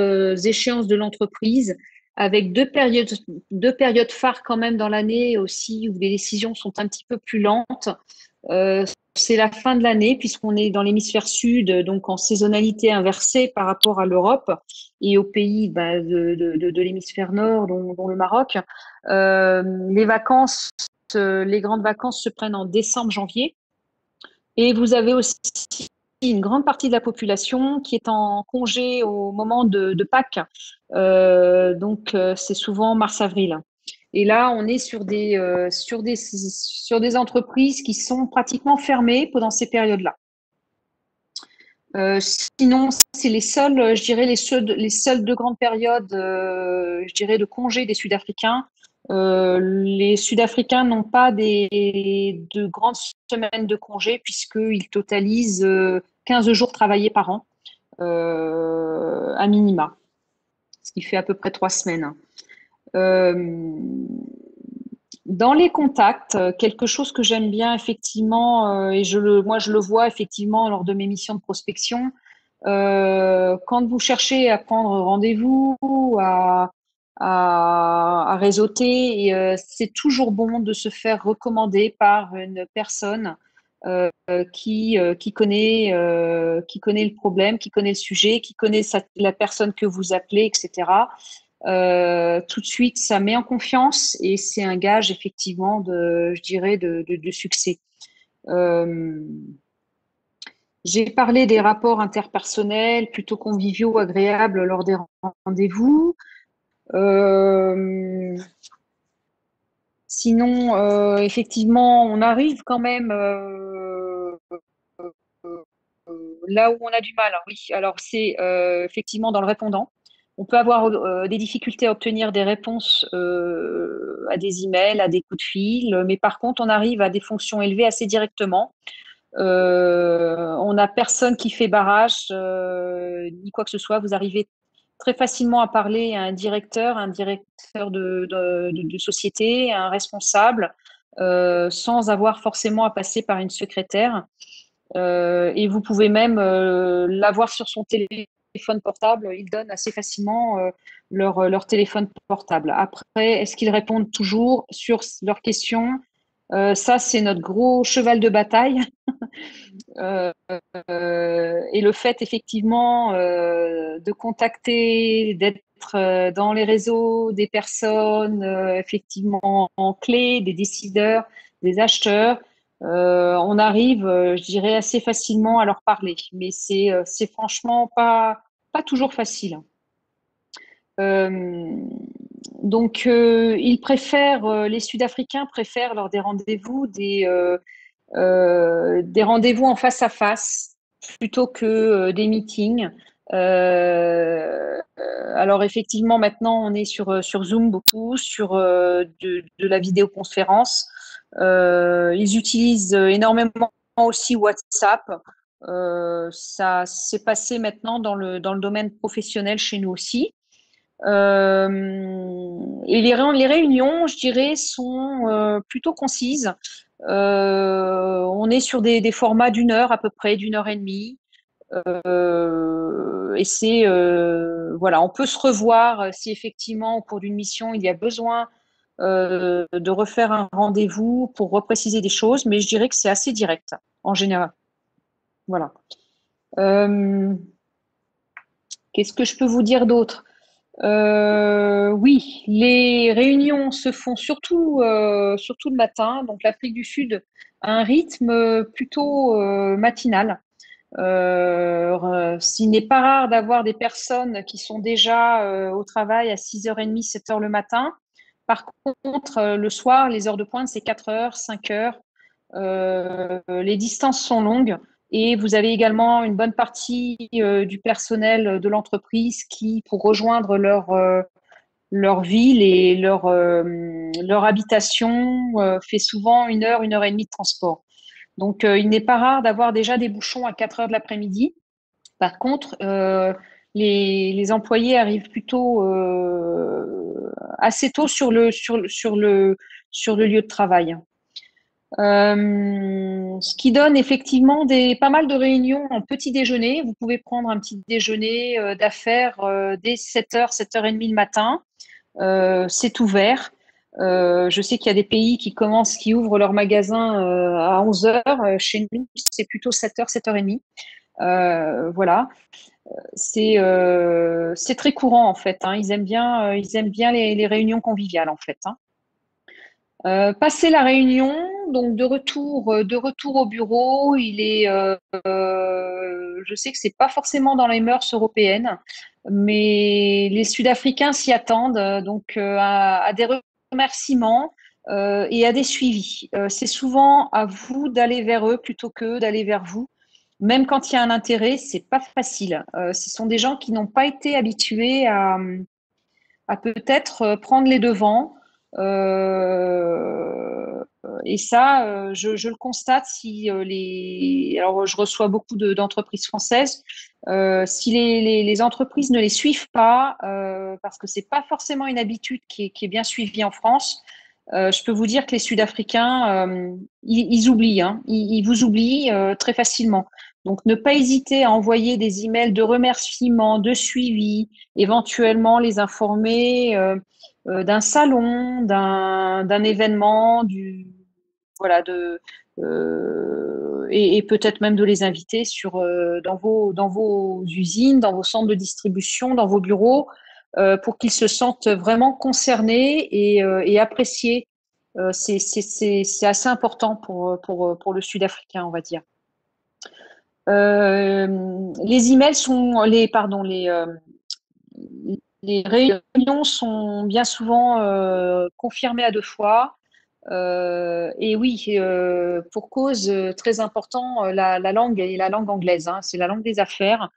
échéances de l'entreprise, avec deux périodes phares quand même dans l'année aussi, où les décisions sont un petit peu plus lentes. C'est la fin de l'année, puisqu'on est dans l'hémisphère sud, donc en saisonnalité inversée par rapport à l'Europe et aux pays de l'hémisphère nord, dont le Maroc. Les vacances, les grandes vacances se prennent en décembre, janvier. Et vous avez aussi une grande partie de la population qui est en congé au moment de Pâques. C'est souvent mars-avril. Et là, on est sur des entreprises qui sont pratiquement fermées pendant ces périodes-là. Sinon, c'est les seules, je dirais, les seules deux grandes périodes, je dirais, de congés des Sud-Africains. Les Sud-Africains n'ont pas de grandes semaines de congés puisqu'ils totalisent 15 jours travaillés par an, à minima, ce qui fait à peu près 3 semaines. Dans les contacts, quelque chose que j'aime bien effectivement, et moi je le vois effectivement lors de mes missions de prospection, quand vous cherchez à prendre rendez-vous, à réseauter, c'est toujours bon de se faire recommander par une personne qui connaît le problème, qui connaît le sujet, qui connaît la personne que vous appelez, etc. Tout de suite, ça met en confiance et c'est un gage effectivement je dirais, de succès. J'ai parlé des rapports interpersonnels plutôt conviviaux, agréables lors des rendez-vous. Sinon, effectivement, on arrive quand même là où on a du mal. Hein, oui, alors c'est effectivement dans le répondant. On peut avoir des difficultés à obtenir des réponses à des emails, à des coups de fil, mais par contre, on arrive à des fonctions élevées assez directement. On n'a personne qui fait barrage, ni quoi que ce soit. Vous arrivez très facilement à parler à un directeur de société, à un responsable, sans avoir forcément à passer par une secrétaire. Et vous pouvez même l'avoir sur son téléphone portable. Ils donnent assez facilement leur téléphone portable. Après, est-ce qu'ils répondent toujours sur leurs questions? Ça, c'est notre gros cheval de bataille. Et le fait effectivement de contacter, d'être dans les réseaux des personnes effectivement en clé, des décideurs, des acheteurs, on arrive, je dirais, assez facilement à leur parler. Mais c'est franchement pas toujours facile. Ils préfèrent, les Sud-Africains préfèrent lors des rendez-vous des rendez-vous en face à face plutôt que des meetings. Alors effectivement, maintenant, on est sur Zoom beaucoup, sur de la vidéoconférence. Ils utilisent énormément aussi WhatsApp. Ça s'est passé maintenant dans le domaine professionnel chez nous aussi. Et les réunions, je dirais, sont plutôt concises. On est sur des formats d'une heure à peu près, d'une heure et demie. Et c'est voilà, on peut se revoir si effectivement au cours d'une mission il y a besoin de refaire un rendez-vous pour repréciser des choses, mais je dirais que c'est assez direct en général. Voilà. Qu'est-ce que je peux vous dire d'autre? Oui, les réunions se font surtout le matin. Donc l'Afrique du Sud a un rythme plutôt matinal. S'il n'est pas rare d'avoir des personnes qui sont déjà au travail à 6h30, 7h le matin. Par contre, le soir, les heures de pointe, c'est 4h, 5h. Les distances sont longues et vous avez également une bonne partie du personnel de l'entreprise qui, pour rejoindre leur ville et leur habitation fait souvent 1 heure et demie de transport. Donc, il n'est pas rare d'avoir déjà des bouchons à 4 heures de l'après-midi. Par contre, les employés arrivent plutôt assez tôt sur le lieu de travail. Ce qui donne effectivement pas mal de réunions en petit déjeuner. Vous pouvez prendre un petit déjeuner d'affaires dès 7h, 7h30 le matin. C'est ouvert. Je sais qu'il y a des pays qui ouvrent leurs magasins à 11 heures. Chez nous, c'est plutôt 7h, 7h30. Voilà. C'est très courant en fait, hein. Ils aiment bien les réunions conviviales en fait, hein. Passer la réunion, donc de retour au bureau, je sais que c'est pas forcément dans les mœurs européennes, mais les Sud-Africains s'y attendent, donc à des remerciements et à des suivis. C'est souvent à vous d'aller vers eux plutôt que d'aller vers vous. Même quand il y a un intérêt, c'est pas facile. Ce sont des gens qui n'ont pas été habitués à peut-être prendre les devants. Et ça, je le constate si Alors, je reçois beaucoup d'entreprises françaises. Si les entreprises ne les suivent pas, parce que c'est pas forcément une habitude qui est bien suivie en France, je peux vous dire que les Sud-Africains, ils oublient, hein. Ils vous oublient très facilement. Donc, ne pas hésiter à envoyer des emails de remerciement, de suivi, éventuellement les informer d'un salon, d'un événement, voilà, et peut-être même de les inviter dans vos usines, dans vos centres de distribution, dans vos bureaux, pour qu'ils se sentent vraiment concernés et appréciés. C'est assez important pour le Sud-Africain, on va dire. Les emails sont les réunions sont bien souvent confirmées à 2 fois. Et oui, pour cause très important, la langue est la langue anglaise, hein, c'est la langue des affaires.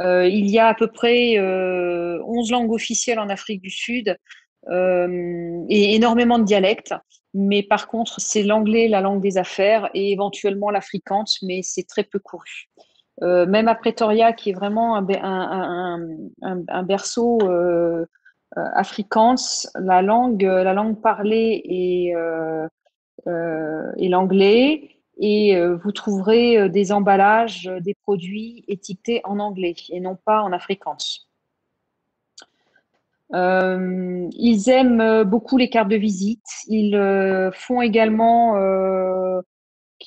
Il y a à peu près 11 langues officielles en Afrique du Sud et énormément de dialectes. Mais par contre, c'est l'anglais, la langue des affaires et éventuellement l'afrikaans, mais c'est très peu couru. Même à Pretoria, qui est vraiment un berceau afrikaans, la langue parlée est l'anglais. Et vous trouverez des emballages, des produits étiquetés en anglais et non pas en afrikaans. Ils aiment beaucoup les cartes de visite. Ils font également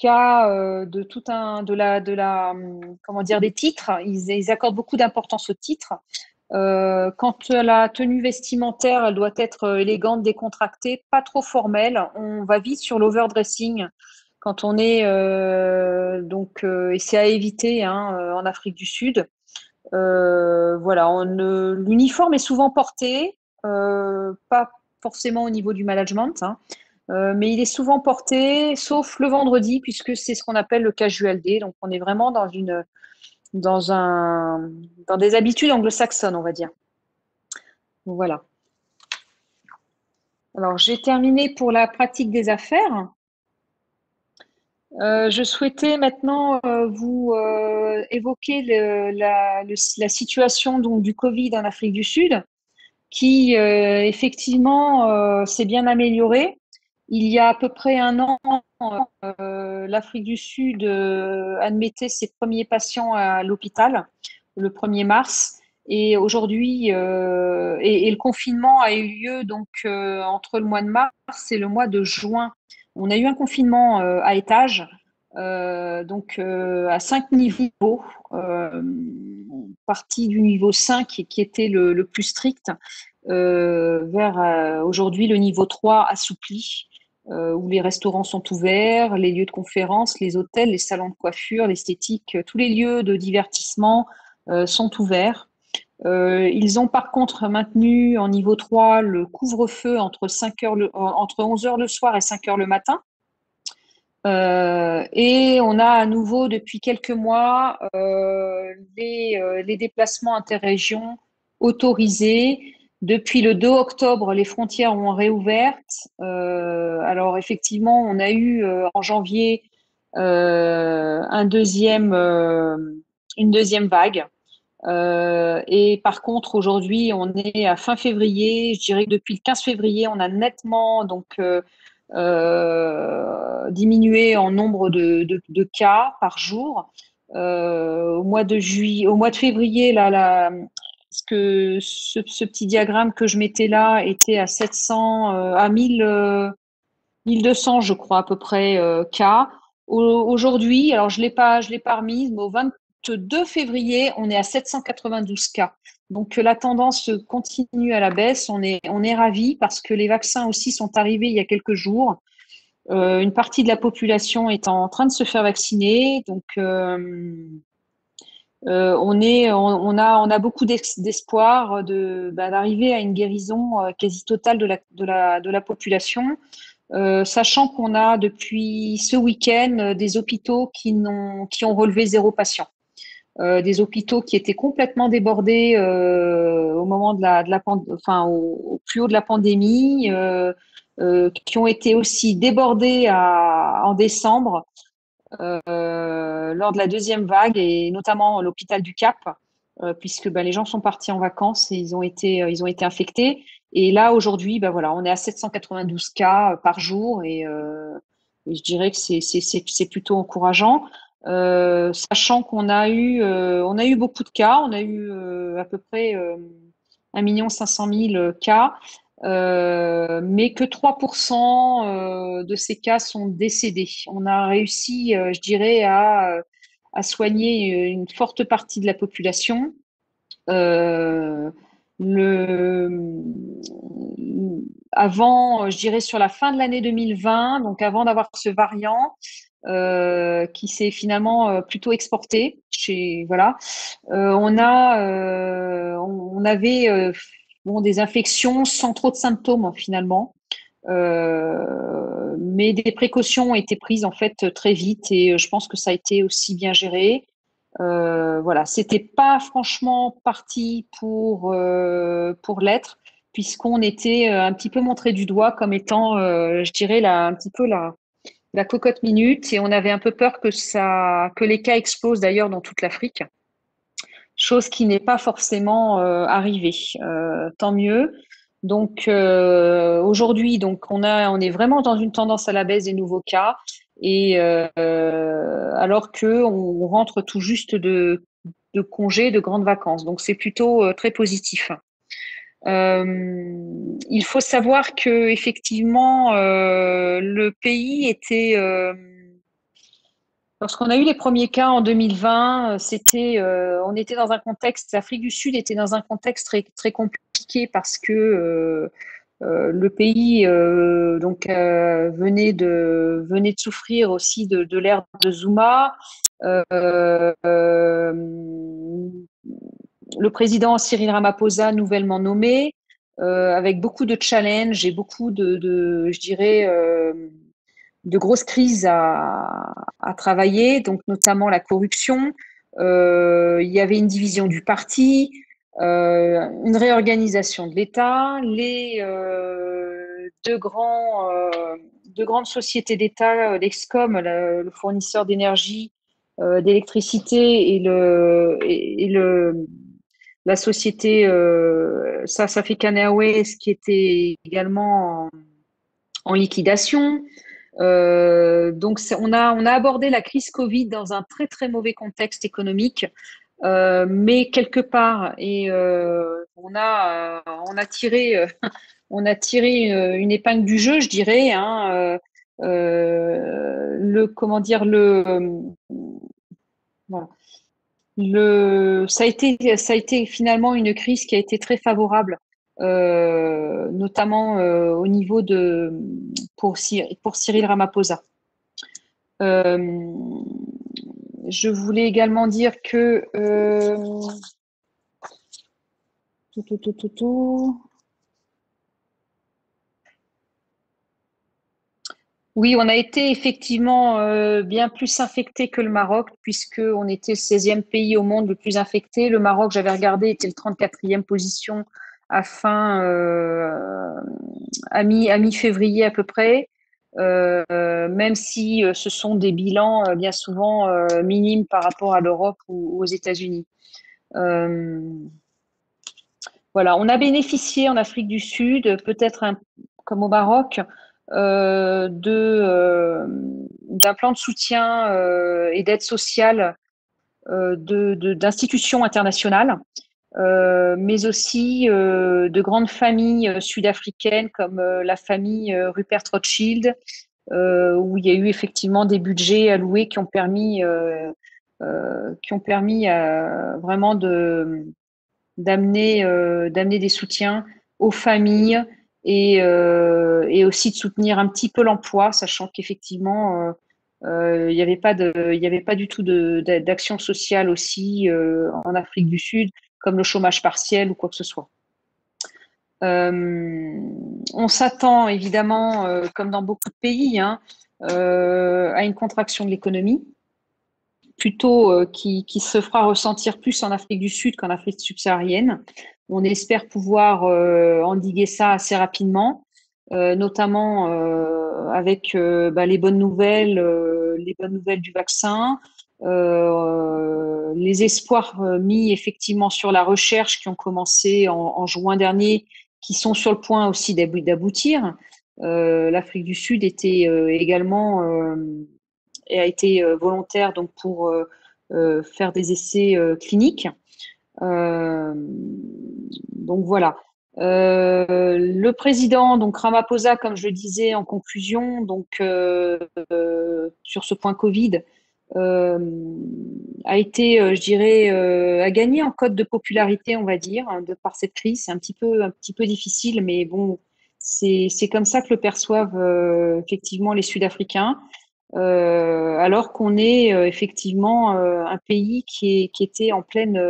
cas comment dire, des titres. Ils accordent beaucoup d'importance aux titres. Quand la tenue vestimentaire, elle doit être élégante, décontractée, pas trop formelle, on va vite sur l'overdressing quand on est et c'est à éviter, hein, en Afrique du Sud. Voilà, l'uniforme est souvent porté, pas forcément au niveau du management, hein, mais il est souvent porté, sauf le vendredi, puisque c'est ce qu'on appelle le casual day. Donc, on est vraiment dans des habitudes anglo-saxonnes, on va dire. Donc, voilà. Alors, j'ai terminé pour la pratique des affaires. Je souhaitais maintenant vous évoquer la situation donc, du Covid en Afrique du Sud, qui effectivement s'est bien améliorée. Il y a à peu près un an, l'Afrique du Sud admettait ses premiers patients à l'hôpital le 1er mars. Et aujourd'hui, et le confinement a eu lieu donc entre le mois de mars et le mois de juin. On a eu un confinement à étage, donc à 5 niveaux, partie du niveau 5 qui était le plus strict, vers aujourd'hui le niveau 3 assoupli, où les restaurants sont ouverts, les lieux de conférence, les hôtels, les salons de coiffure, l'esthétique, tous les lieux de divertissement sont ouverts. Ils ont par contre maintenu en niveau 3 le couvre-feu entre 11 heures le soir et 5 heures le matin. Et on a à nouveau depuis quelques mois les déplacements interrégions autorisés Depuis le 2 octobre, les frontières ont réouvert. Alors effectivement, on a eu en janvier une deuxième vague. Et par contre, aujourd'hui, on est à fin février. Je dirais que depuis le 15 février, on a nettement diminué en nombre de cas par jour. Au mois de février, ce petit diagramme que je mettais là était à 700, à 1200, je crois, à peu près, cas. Aujourd'hui, alors je l'ai pas remise, mais au 22 février, on est à 792 cas. Donc, la tendance continue à la baisse. On est ravis parce que les vaccins aussi sont arrivés il y a quelques jours. Une partie de la population est en train de se faire vacciner. Donc, on a beaucoup d'espoir d'arriver à une guérison quasi totale de la population. Sachant qu'on a depuis ce week-end des hôpitaux qui ont relevé 0 patient. Des hôpitaux qui étaient complètement débordés au moment au plus haut de la pandémie, qui ont été aussi débordés en décembre lors de la deuxième vague et notamment l'hôpital du Cap, puisque les gens sont partis en vacances et ils ont été infectés. Et là, aujourd'hui, voilà, on est à 792 cas par jour et je dirais que c'est plutôt encourageant. Sachant on a eu beaucoup de cas, on a eu à peu près 1 500 000 cas, mais que 3% de ces cas sont décédés. On a réussi, je dirais, à soigner une forte partie de la population. Euh, le, Avant, je dirais sur la fin de l'année 2020, donc avant d'avoir ce variant qui s'est finalement plutôt exporté, voilà, on avait des infections sans trop de symptômes finalement. Mais des précautions ont été prises en fait très vite et je pense que ça a été aussi bien géré. Voilà, c'était pas franchement parti pour l'être, puisqu'on était un petit peu montré du doigt comme étant, je dirais, un petit peu la cocotte minute, et on avait un peu peur que les cas explosent d'ailleurs dans toute l'Afrique, chose qui n'est pas forcément arrivée. Tant mieux. Donc aujourd'hui, on est vraiment dans une tendance à la baisse des nouveaux cas, et alors que on rentre tout juste de congés, de grandes vacances. Donc c'est plutôt très positif. Il faut savoir que effectivement le pays était lorsqu'on a eu les premiers cas en 2020, on était dans un contexte, l'Afrique du Sud était dans un contexte très, très compliqué parce que le pays venait de souffrir aussi de l'ère de Zuma. Euh, euh, le président Cyril Ramaphosa, nouvellement nommé, avec beaucoup de challenges et beaucoup je dirais, de grosses crises à travailler, donc notamment la corruption. Il y avait une division du parti, une réorganisation de l'État, les deux grandes sociétés d'État, l'Excom, le fournisseur d'énergie, d'électricité, la société South African Airways, qui était également en liquidation. On a abordé la crise Covid dans un très très mauvais contexte économique, mais quelque part, et on a tiré une épingle du jeu, je dirais. Hein, comment dire, voilà. Ça a été finalement une crise qui a été très favorable, notamment au niveau pour Cyril Ramaphosa. Euh, je voulais également dire que oui, on a été effectivement bien plus infecté que le Maroc, puisqu'on était le 16e pays au monde le plus infecté. Le Maroc, j'avais regardé, était le 34e position à mi-février à peu près, même si ce sont des bilans bien souvent minimes par rapport à l'Europe ou aux États-Unis. Voilà, on a bénéficié en Afrique du Sud, comme au Maroc, d'un plan de soutien et d'aide sociale d'institutions internationales, mais aussi de grandes familles sud-africaines comme la famille Rupert Rothschild, où il y a eu effectivement des budgets alloués qui ont permis vraiment d'amener des soutiens aux familles et aussi de soutenir un petit peu l'emploi, sachant qu'effectivement, il y avait pas du tout d'action sociale aussi en Afrique du Sud, comme le chômage partiel ou quoi que ce soit. On s'attend évidemment, comme dans beaucoup de pays, hein, à une contraction de l'économie, plutôt qui se fera ressentir plus en Afrique du Sud qu'en Afrique subsaharienne. On espère pouvoir endiguer ça assez rapidement, notamment avec les bonnes nouvelles du vaccin, les espoirs mis effectivement sur la recherche qui ont commencé en juin dernier, qui sont sur le point aussi d'aboutir. L'Afrique du Sud était également et a été volontaire donc pour faire des essais cliniques. Donc voilà. Le président, donc Ramaphosa, comme je le disais en conclusion, donc sur ce point Covid, a été, je dirais, a gagné en cote de popularité, on va dire, hein, de par cette crise. C'est un petit peu difficile, mais bon, c'est comme ça que le perçoivent effectivement les Sud-Africains. Alors qu'on est effectivement un pays qui était en pleine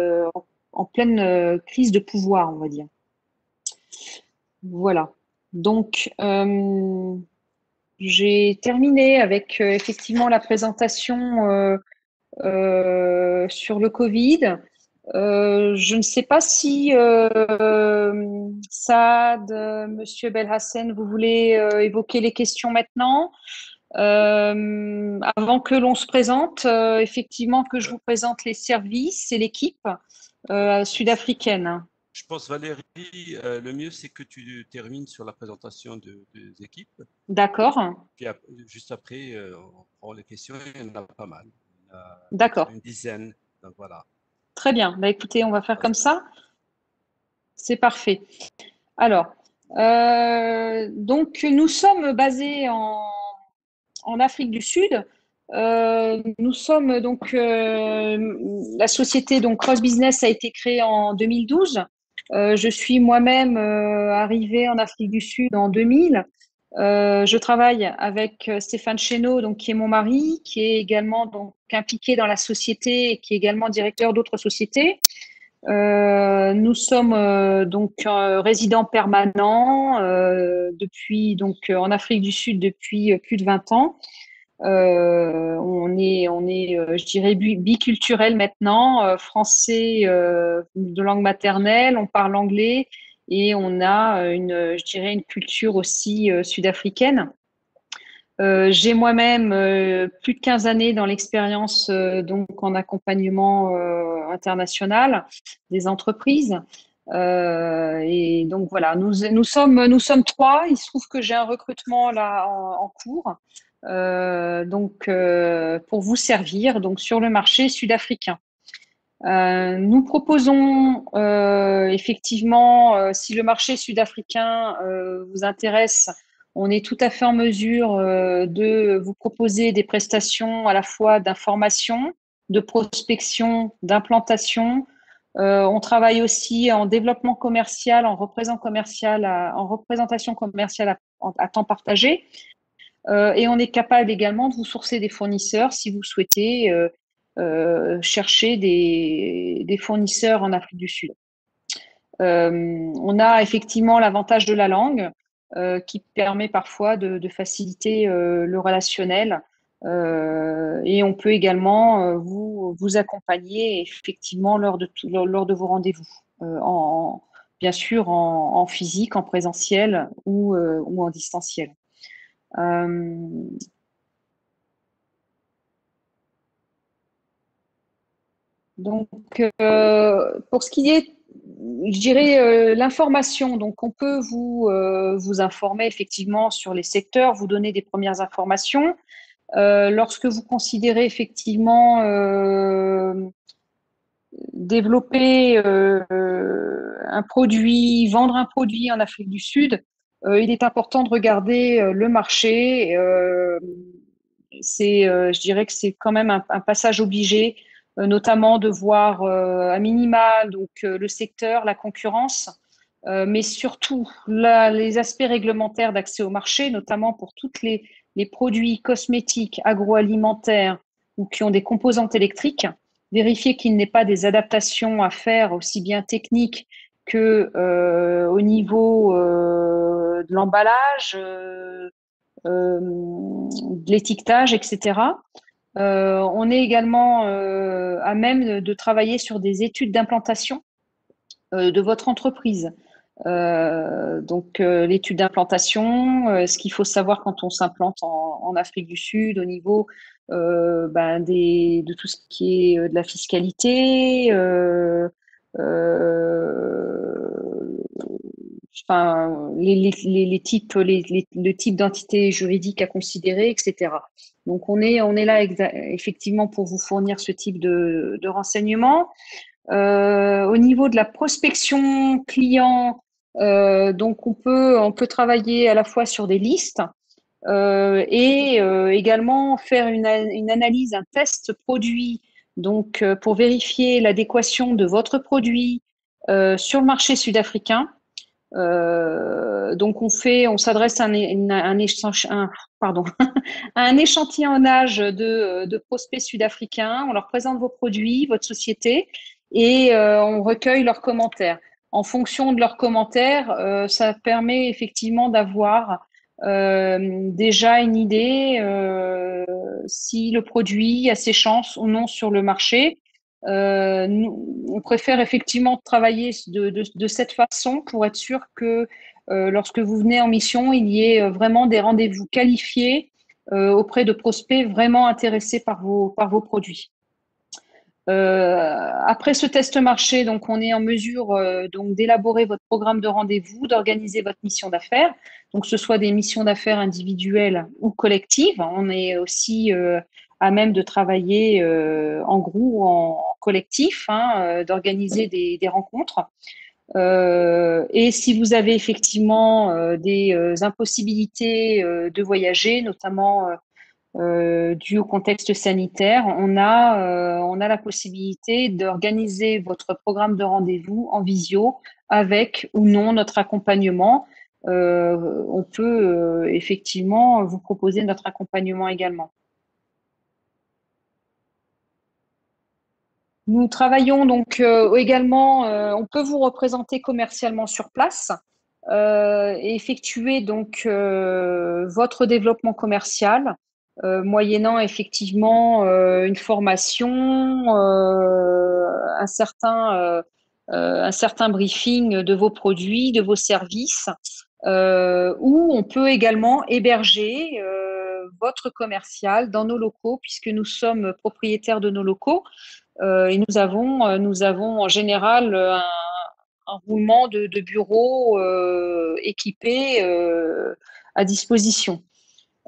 crise de pouvoir, on va dire. Voilà. Donc, j'ai terminé avec effectivement la présentation sur le Covid. Je ne sais pas si Saad, Monsieur Belhassen, vous voulez évoquer les questions maintenant. Avant que l'on se présente, effectivement, que je vous présente les services et l'équipe sud-africaine. Je pense, Valérie, le mieux, c'est que tu termines sur la présentation des équipes. D'accord. Puis juste après, on prend les questions. Il y en a pas mal. D'accord. Une dizaine. Donc voilà. Très bien. Bah, écoutez, on va faire comme ça. C'est parfait. Alors, donc, nous sommes basés en Afrique du Sud. Nous sommes donc la société donc Cross Business a été créée en 2012. Je suis moi-même arrivée en Afrique du Sud en 2000. Je travaille avec Stéphane Chénaud, donc qui est mon mari, qui est également donc impliqué dans la société et qui est également directeur d'autres sociétés. Nous sommes donc résidents permanents depuis donc en Afrique du Sud depuis plus de 20 ans. On est, je dirais, biculturel maintenant, français de langue maternelle, on parle anglais et on a je dirais, une culture aussi sud-africaine. J'ai moi-même plus de 15 années dans l'expérience donc en accompagnement international des entreprises. Et donc voilà, nous sommes trois. Il se trouve que j'ai un recrutement là en cours, donc pour vous servir donc sur le marché sud-africain. Nous proposons effectivement, si le marché sud-africain vous intéresse, on est tout à fait en mesure de vous proposer des prestations à la fois d'information, de prospection, d'implantation. On travaille aussi en développement commercial, en représentation commerciale à temps partagé. Et on est capable également de vous sourcer des fournisseurs si vous souhaitez chercher des fournisseurs en Afrique du Sud. On a effectivement l'avantage de la langue qui permet parfois de faciliter le relationnel. Et on peut également vous accompagner effectivement lors de vos rendez-vous bien sûr en physique, en présentiel ou en distanciel. Donc, pour ce qui est, je dirais, l'information, donc on peut vous informer effectivement sur les secteurs, vous donner des premières informations. Lorsque vous considérez effectivement développer un produit, vendre un produit en Afrique du Sud, il est important de regarder le marché. Je dirais que c'est quand même un passage obligé, notamment de voir à minima donc le secteur, la concurrence, mais surtout les aspects réglementaires d'accès au marché, notamment pour toutes les produits cosmétiques, agroalimentaires ou qui ont des composantes électriques. Vérifier qu'il n'y ait pas des adaptations à faire aussi bien techniques que au niveau de l'emballage, de l'étiquetage, etc. On est également à même de travailler sur des études d'implantation de votre entreprise. Donc, l'étude d'implantation, ce qu'il faut savoir quand on s'implante en Afrique du Sud au niveau de tout ce qui est de la fiscalité, enfin, les types, le type d'entité juridique à considérer, etc. Donc, on est là effectivement pour vous fournir ce type de renseignements. Au niveau de la prospection client, donc on peut travailler à la fois sur des listes et également faire une analyse, un test produit, donc pour vérifier l'adéquation de votre produit sur le marché sud-africain. Donc on s'adresse à pardon, à un échantillonnage de prospects sud-africains. On leur présente vos produits, votre société, et on recueille leurs commentaires. En fonction de leurs commentaires, ça permet effectivement d'avoir déjà une idée si le produit a ses chances ou non sur le marché. On préfère effectivement travailler de cette façon pour être sûr que lorsque vous venez en mission, il y ait vraiment des rendez-vous qualifiés auprès de prospects vraiment intéressés par vos produits. Après ce test marché, donc on est en mesure donc d'élaborer votre programme de rendez-vous, d'organiser votre mission d'affaires. Donc que ce soit des missions d'affaires individuelles ou collectives. On est aussi à même de travailler en groupe ou en collectif, hein, d'organiser des rencontres. Et si vous avez effectivement des impossibilités de voyager, notamment dû au contexte sanitaire, on a la possibilité d'organiser votre programme de rendez-vous en visio avec ou non notre accompagnement. On peut effectivement vous proposer notre accompagnement également. Nous travaillons donc également, on peut vous représenter commercialement sur place et effectuer donc votre développement commercial, moyennant effectivement une formation, un certain briefing de vos produits, de vos services, où on peut également héberger votre commercial dans nos locaux, puisque nous sommes propriétaires de nos locaux. Et nous avons en général un roulement de bureaux équipés à disposition.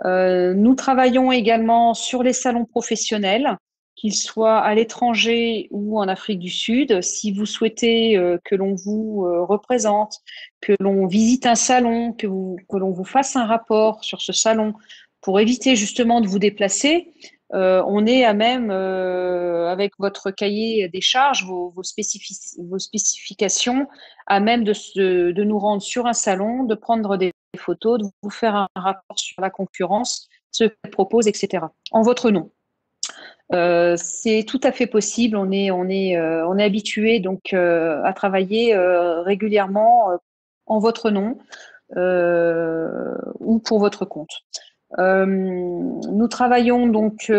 Nous travaillons également sur les salons professionnels, qu'ils soient à l'étranger ou en Afrique du Sud. Si vous souhaitez que l'on vous représente, que l'on visite un salon, que l'on vous fasse un rapport sur ce salon pour éviter justement de vous déplacer, on est à même, avec votre cahier des charges, vos spécifications, à même de nous rendre sur un salon, de prendre des photos, de vous faire un rapport sur la concurrence, ce qu'elle propose, etc. En votre nom. C'est tout à fait possible. On est habitué donc à travailler régulièrement en votre nom ou pour votre compte. Nous travaillons donc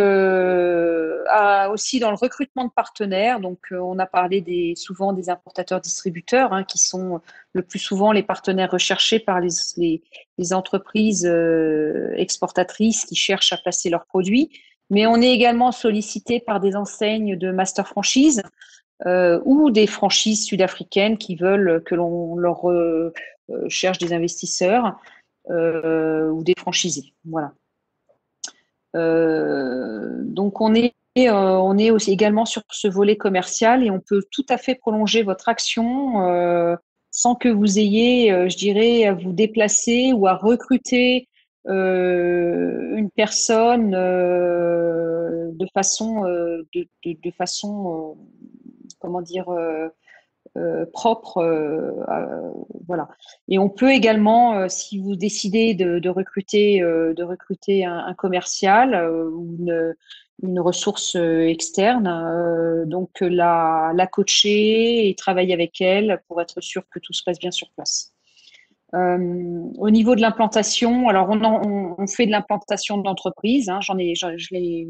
aussi dans le recrutement de partenaires. Donc, on a parlé souvent des importateurs-distributeurs, hein, qui sont le plus souvent les partenaires recherchés par les entreprises exportatrices qui cherchent à placer leurs produits. Mais on est également sollicité par des enseignes de master franchise ou des franchises sud-africaines qui veulent que l'on leur cherche des investisseurs ou des franchisés. Voilà. Donc on est aussi également sur ce volet commercial et on peut tout à fait prolonger votre action sans que vous ayez, je dirais, à vous déplacer ou à recruter une personne de façon, de façon, comment dire, propre. Voilà. Et on peut également, si vous décidez de recruter un commercial ou une ressource externe, donc la coacher et travailler avec elle pour être sûr que tout se passe bien sur place. Au niveau de l'implantation, alors on fait de l'implantation d'entreprise. Hein, je l'ai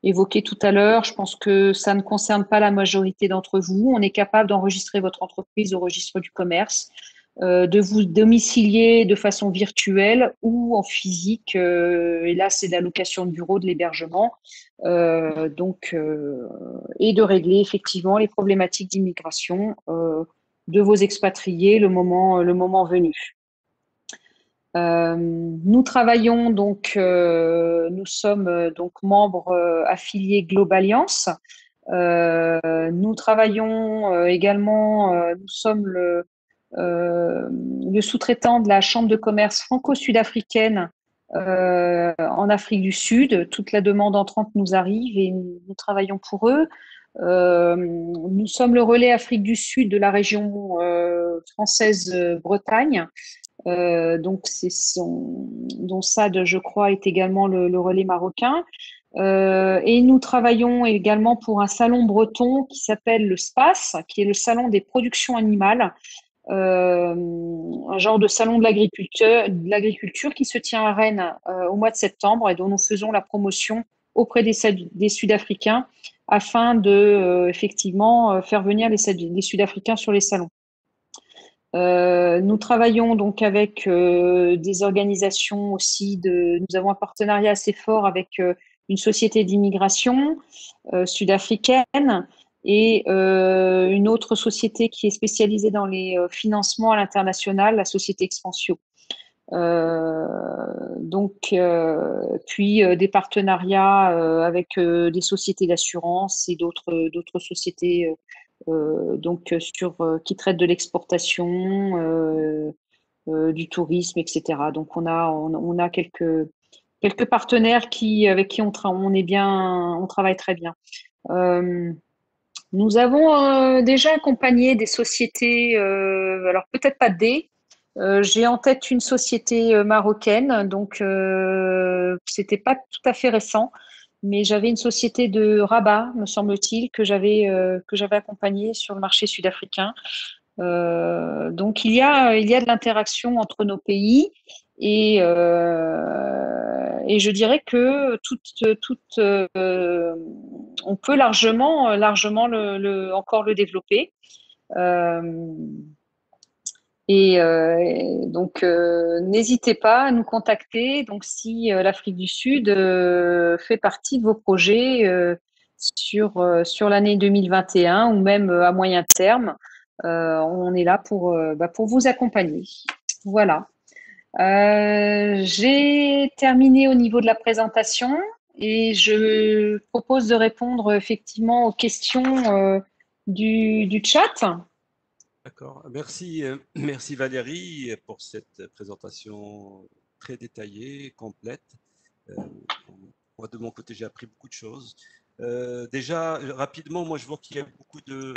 évoqué tout à l'heure. Je pense que ça ne concerne pas la majorité d'entre vous. On est capable d'enregistrer votre entreprise au registre du commerce, de vous domicilier de façon virtuelle ou en physique. Et là, c'est de la location de bureau, de l'hébergement. Et de régler effectivement les problématiques d'immigration de vos expatriés le moment venu. Nous travaillons donc, nous sommes donc membres affiliés Globaliance. Nous travaillons également, nous sommes le sous-traitant de la Chambre de commerce franco-sud-africaine en Afrique du Sud. Toute la demande entrante nous arrive et nous travaillons pour eux. Nous sommes le relais Afrique du Sud de la région française Bretagne. Donc, dont SAD, je crois, est également le relais marocain. Et nous travaillons également pour un salon breton qui s'appelle le SPACE, qui est le salon des productions animales, un genre de salon de l'agriculture qui se tient à Rennes au mois de septembre et dont nous faisons la promotion auprès des Sud-Africains afin de effectivement faire venir les Sud-Africains sur les salons. Nous travaillons donc avec des organisations aussi nous avons un partenariat assez fort avec une société d'immigration sud-africaine et une autre société qui est spécialisée dans les financements à l'international, la société Expansio. Puis des partenariats avec des sociétés d'assurance et d'autres sociétés qui traitent de l'exportation, du tourisme, etc. Donc on a quelques partenaires avec qui on travaille très bien. Nous avons déjà accompagné des sociétés, alors peut-être pas j'ai en tête une société marocaine, donc c'était pas tout à fait récent, mais j'avais une société de Rabat, me semble-t-il, que j'avais accompagnée sur le marché sud-africain. Donc il y a de l'interaction entre nos pays et je dirais que on peut largement encore le développer. Euh, N'hésitez pas à nous contacter. Donc, si l'Afrique du Sud fait partie de vos projets sur l'année 2021 ou même à moyen terme, on est là pour vous accompagner. Voilà. J'ai terminé au niveau de la présentation et je propose de répondre effectivement aux questions du chat. D'accord. Merci, merci Valérie pour cette présentation très détaillée, complète. Moi, de mon côté, j'ai appris beaucoup de choses. Déjà, rapidement, moi, je vois qu'il y a beaucoup de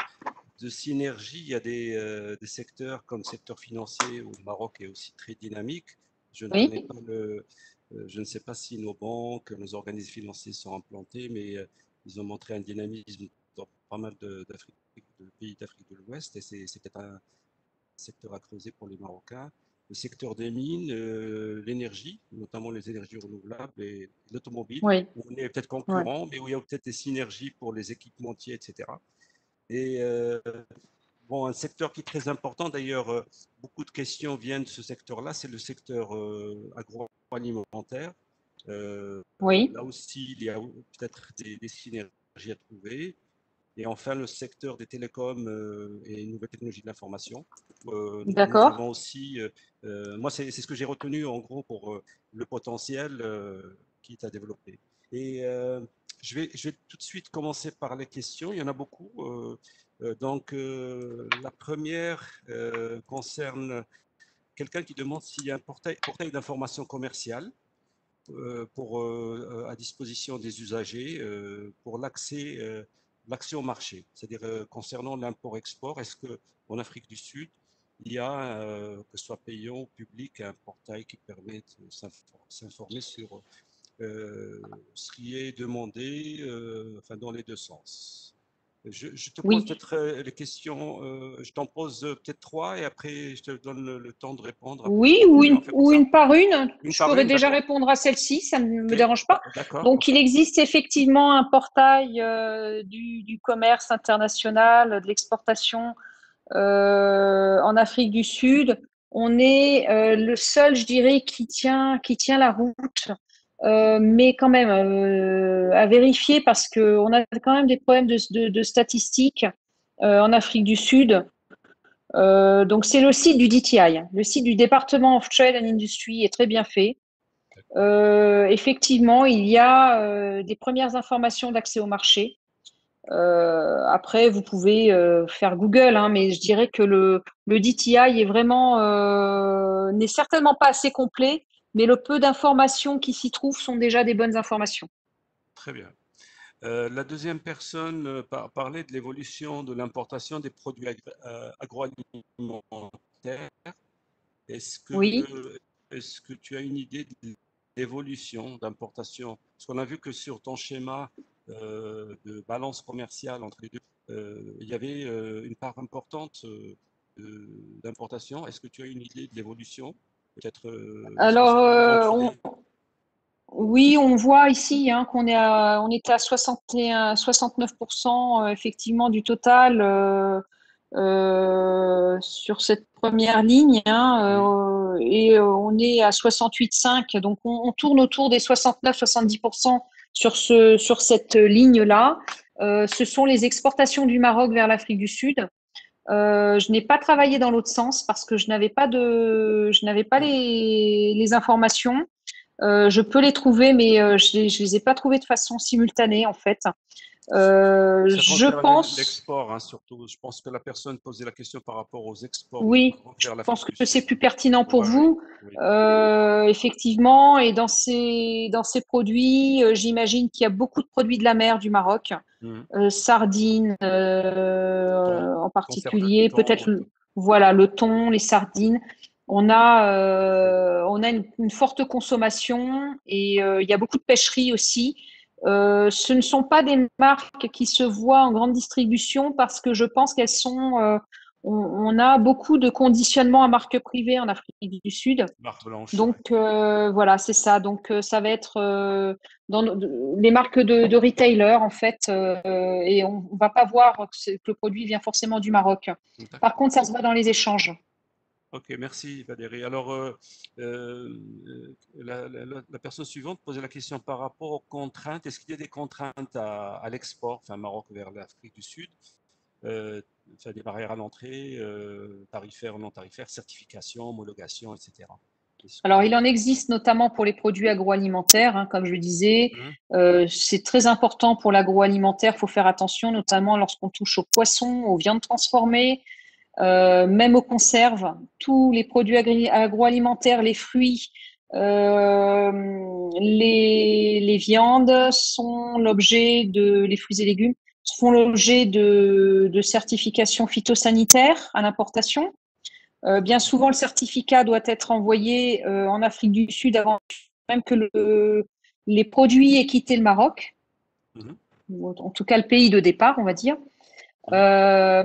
synergie. Il y a des secteurs comme le secteur financier où le Maroc est aussi très dynamique. Je ne connais Oui. pas je ne sais pas si nos banques, nos organismes financiers sont implantés, mais ils ont montré un dynamisme dans pas mal de pays d'Afrique de l'Ouest et c'est peut-être un secteur à creuser pour les Marocains. le secteur des mines, l'énergie, notamment les énergies renouvelables et l'automobile, Oui, où on est peut-être ouais. concurrent, mais où il y a peut-être des synergies pour les équipementiers, etc. Et bon, un secteur qui est très important, d'ailleurs, beaucoup de questions viennent de ce secteur-là, c'est le secteur agroalimentaire. Oui, Là aussi, il y a peut-être des synergies à trouver. Et enfin, le secteur des télécoms et nouvelles technologies de l'information. Nous d'accord. avons aussi, moi, c'est ce que j'ai retenu en gros pour le potentiel qui est à développer. Et je vais tout de suite commencer par les questions. Il y en a beaucoup. Donc, la première concerne quelqu'un qui demande s'il y a un portail d'information commerciale à disposition des usagers pour l'accès au marché, c'est-à-dire concernant l'import-export. Est-ce qu'en Afrique du Sud, il y a, que ce soit payant ou public, un portail qui permet de s'informer sur ce qui est demandé, enfin, dans les deux sens? Je te pose Oui. peut-être les questions, je t'en pose peut-être trois et après je te donne le temps de répondre à peu Oui, près. On fait comme ou ça? une par une. Une Je par pourrais une, déjà d'accord? répondre à celle-ci, ça ne me Ok, dérange pas. d'accord, Donc, ok. il existe effectivement un portail du commerce international, de l'exportation en Afrique du Sud. On est le seul, je dirais, qui tient la route, mais quand même à vérifier parce qu'on a quand même des problèmes de statistiques en Afrique du Sud. Donc, c'est le site du DTI. Le site du Department of Trade and Industry est très bien fait. Effectivement, il y a des premières informations d'accès au marché. Après, vous pouvez faire Google, hein, mais je dirais que le DTI est vraiment n'est certainement pas assez complet, mais le peu d'informations qui s'y trouvent sont déjà des bonnes informations. Très bien. La deuxième personne parlait de l'évolution de l'importation des produits agroalimentaires. Est-ce Oui, que, est-ce que tu as une idée de l'évolution d'importation? Parce qu'on a vu que sur ton schéma de balance commerciale entre les deux, il y avait une part importante d'importation. Est-ce que tu as une idée de l'évolution? Peut-être, est-ce que alors c'est en train de filer? oui, on voit ici hein, on était à 61, 69% effectivement du total sur cette première ligne Mhm. hein, et on est à 68,5. Donc on tourne autour des 69-70% sur cette ligne-là. Ce sont les exportations du Maroc vers l'Afrique du Sud. Je n'ai pas travaillé dans l'autre sens parce que je n'avais pas les informations. Je peux les trouver, mais je les ai pas trouvés de façon simultanée en fait. Ça Je concernait pense, l'export, hein, surtout. Je pense que la personne posait la question par rapport aux exports du oui, Maroc je vers pense l'Afrique du que c'est Sud. plus pertinent pour Oui, oui, vous. oui. Effectivement, et dans ces produits, j'imagine qu'il y a beaucoup de produits de la mer du Maroc, Mhm. sardines Thon, en conserve de particulier, thon, peut-être voilà le thon, les sardines. On a une forte consommation et il y a beaucoup de pêcheries aussi. Ce ne sont pas des marques qui se voient en grande distribution parce que je pense qu'elles sont. On a beaucoup de conditionnement à marque privée en Afrique du Sud. marque blanche, ouais. Donc voilà, c'est ça. Donc ça va être les marques de retailers en fait, et on ne va pas voir que le produit vient forcément du Maroc. Par D'accord. contre, ça se voit dans les échanges. Ok, merci Valérie. Alors, la personne suivante posait la question par rapport aux contraintes. Est-ce qu'il y a des contraintes à l'export, enfin Maroc vers l'Afrique du Sud, enfin, des barrières à l'entrée, tarifaires, non tarifaires, certification, homologation, etc. Est-ce que... Alors, il en existe notamment pour les produits agroalimentaires, hein, comme je le disais. Mhm, C'est très important pour l'agroalimentaire. Il faut faire attention, notamment lorsqu'on touche aux poissons, aux viandes transformées, même aux conserves. Tous les produits agroalimentaires, les fruits, les viandes sont l'objet les fruits et légumes font l'objet de certifications phytosanitaires à l'importation. Bien souvent, le certificat doit être envoyé en Afrique du Sud avant même que les produits aient quitté le Maroc, mhm, ou en tout cas le pays de départ, on va dire. Euh,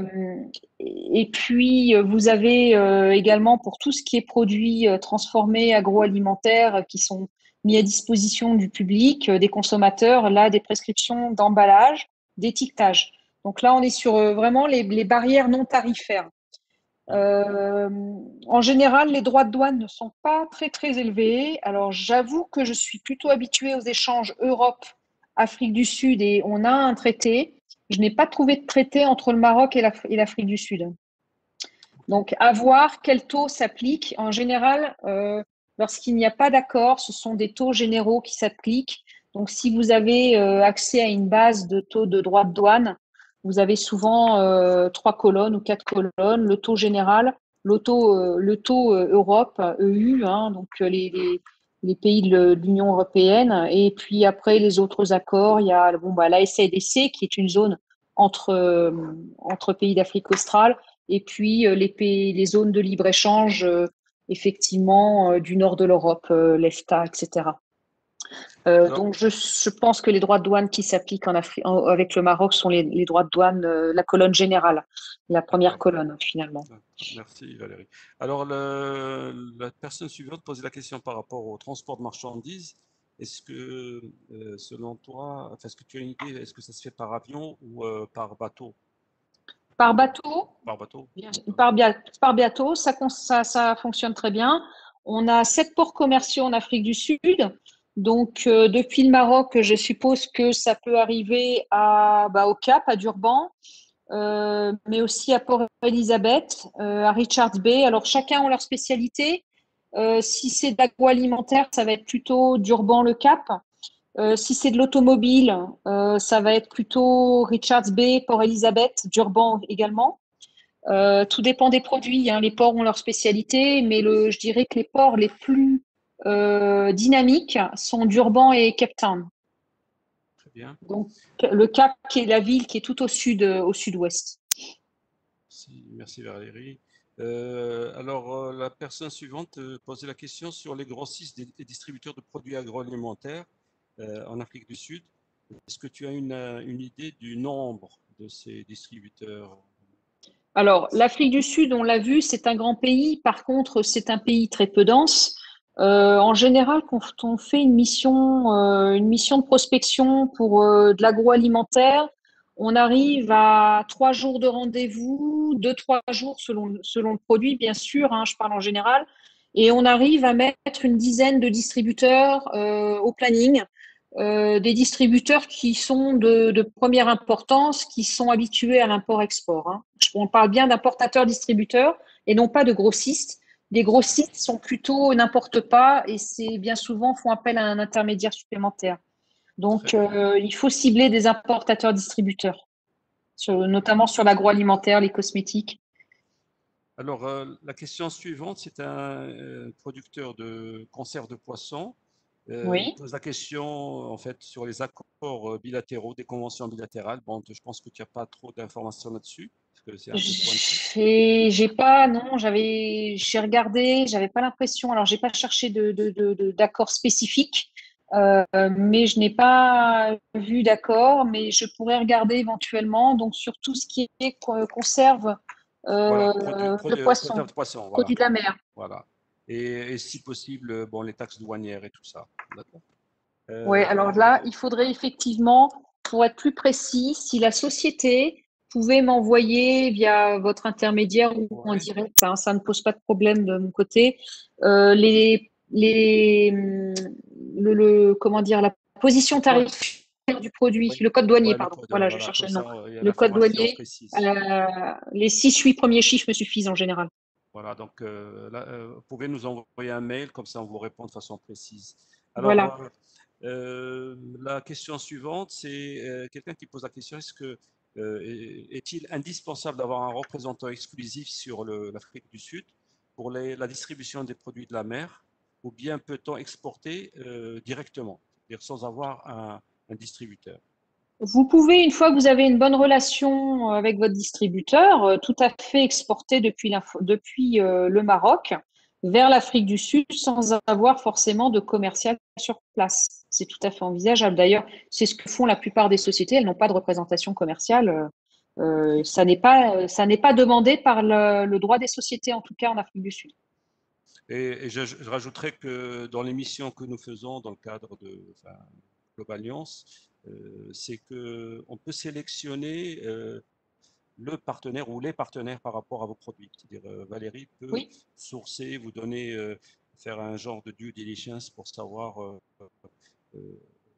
et puis, vous avez également pour tout ce qui est produits transformés agroalimentaires qui sont mis à disposition du public, des consommateurs, là, des prescriptions d'emballage, d'étiquetage. Donc là, on est sur vraiment les barrières non tarifaires. Euh, En général, les droits de douane ne sont pas très, très élevés. Alors, j'avoue que je suis plutôt habituée aux échanges Europe-Afrique du Sud et on a un traité. Je n'ai pas trouvé de traité entre le Maroc et l'Afrique du Sud. Donc, à voir quel taux s'applique. En général, lorsqu'il n'y a pas d'accord, ce sont des taux généraux qui s'appliquent. Donc, si vous avez accès à une base de taux de droits de douane, vous avez souvent trois colonnes ou quatre colonnes. Le taux général, le taux Europe, EU, hein, donc les pays de l'Union européenne. Et puis après, les autres accords, il y a bon, bah, la SADC, qui est une zone entre pays d'Afrique australe et puis les zones de libre-échange, effectivement, du nord de l'Europe, l'EFTA, etc. Alors, Donc, je pense que les droits de douane qui s'appliquent avec le Maroc sont les droits de douane, la colonne générale, la première d'accord. colonne, finalement. Merci Valérie. Alors, la personne suivante posait la question par rapport au transport de marchandises. Est-ce que, selon toi, enfin, est-ce que tu as une idée, est-ce que ça se fait par avion ou par bateau? Par bateau, Par bateau, bien- d'accord. par, par bateau, ça fonctionne très bien. On a 7 ports commerciaux en Afrique du Sud. Donc, depuis le Maroc, je suppose que ça peut arriver au Cap, à Durban, mais aussi à Port Elizabeth, à Richards Bay. Alors, chacun ont leur spécialité. Si c'est de l'agroalimentaire, ça va être plutôt Durban-le Cap. Si c'est de l'automobile, ça va être plutôt Richards Bay, Port Elizabeth, Durban également. Tout dépend des produits, hein. Les ports ont leur spécialité, mais je dirais que les ports les plus dynamiques sont Durban et Cape Town. Très bien. Donc, le Cap, qui est la ville qui est tout au sud-ouest. Merci Valérie. Alors, la personne suivante posait la question sur les grossistes et distributeurs de produits agroalimentaires en Afrique du Sud. Est-ce que tu as une idée du nombre de ces distributeurs? Alors, l'Afrique du Sud, on l'a vu, c'est un grand pays. Par contre, c'est un pays très peu dense. En général, quand on fait une mission de prospection pour de l'agroalimentaire, on arrive à 3 jours de rendez-vous, 2, 3 jours selon le produit, bien sûr, hein, je parle en général, et on arrive à mettre une dizaine de distributeurs au planning, des distributeurs qui sont de première importance, qui sont habitués à l'import-export, hein. On parle bien d'importateurs-distributeurs et non pas de grossistes. Les grossistes sont plutôt n'importe pas et c'est bien souvent font appel à un intermédiaire supplémentaire. Très Donc, bien. il faut cibler des importateurs-distributeurs, notamment sur l'agroalimentaire, les cosmétiques. Alors, la question suivante, c'est un producteur de conserve de poisson. Il Oui. pose la question, en fait, sur les accords bilatéraux, des conventions bilatérales. Bon, je pense que tu n'as pas trop d'informations là-dessus, parce que c'est un peu pointu. J'ai pas, non, j'ai regardé, j'avais pas l'impression, alors j'ai pas cherché d'accord spécifique, mais je n'ai pas vu d'accord, mais je pourrais regarder éventuellement, donc sur tout ce qui est conserve Voilà, de poisson, conserve de poisson, voilà. produits de la mer. Voilà. Et si possible, bon, les taxes douanières et tout ça. D'accord. Oui, Euh, alors là, il faudrait effectivement, pour être plus précis, si la société pouvait m'envoyer via votre intermédiaire ou en ouais, direct, hein, ça ne pose pas de problème de mon côté, comment dire, la position le code, tarifaire du produit, oui. le code douanier, Ouais, le pardon. code, Voilà, je voilà, cherchais comme le nom. ça, il y a Le code l'information douanier, précise. les 6-8 premiers chiffres me suffisent en général. Voilà, donc là, vous pouvez nous envoyer un mail, comme ça on vous répond de façon précise. Alors, Voilà. la question suivante, c'est quelqu'un qui pose la question, est-il indispensable d'avoir un représentant exclusif sur l'Afrique du Sud pour la distribution des produits de la mer, ou bien peut-on exporter directement, c'est-à-dire sans avoir un distributeur? Vous pouvez, une fois que vous avez une bonne relation avec votre distributeur, tout à fait exporter depuis le Maroc vers l'Afrique du Sud sans avoir forcément de commercial sur place. C'est tout à fait envisageable. D'ailleurs, c'est ce que font la plupart des sociétés. Elles n'ont pas de représentation commerciale. Ça n'est pas demandé par le droit des sociétés, en tout cas en Afrique du Sud. Et je rajouterais que dans l'émission que nous faisons dans le cadre de Global Alliance, c'est qu'on peut sélectionner le partenaire ou les partenaires par rapport à vos produits. C'est-à-dire, Valérie peut Oui. sourcer, vous donner, faire un genre de due diligence pour savoir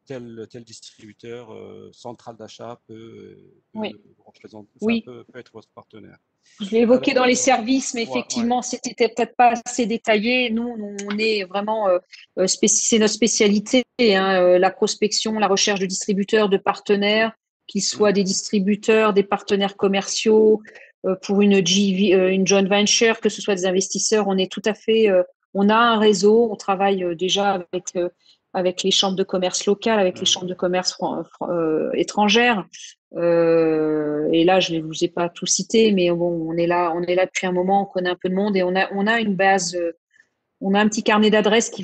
tel distributeur central d'achat peut Oui. représenter, Oui. peut être votre partenaire. Je l'ai évoqué dans les Alors, services, mais ouais, effectivement, c'était peut-être pas assez détaillé. Nous, on est vraiment, c'est notre spécialité, hein, la prospection, la recherche de distributeurs, de partenaires, qu'ils soient des distributeurs, des partenaires commerciaux, pour une une joint venture, que ce soit des investisseurs. On est tout à fait, on a un réseau, on travaille déjà avec les chambres de commerce locales, avec les chambres de commerce étrangères. Et là, je ne vous ai pas tout cité, mais bon, on est là depuis un moment, on connaît un peu de monde et on a une base, on a un petit carnet d'adresses qui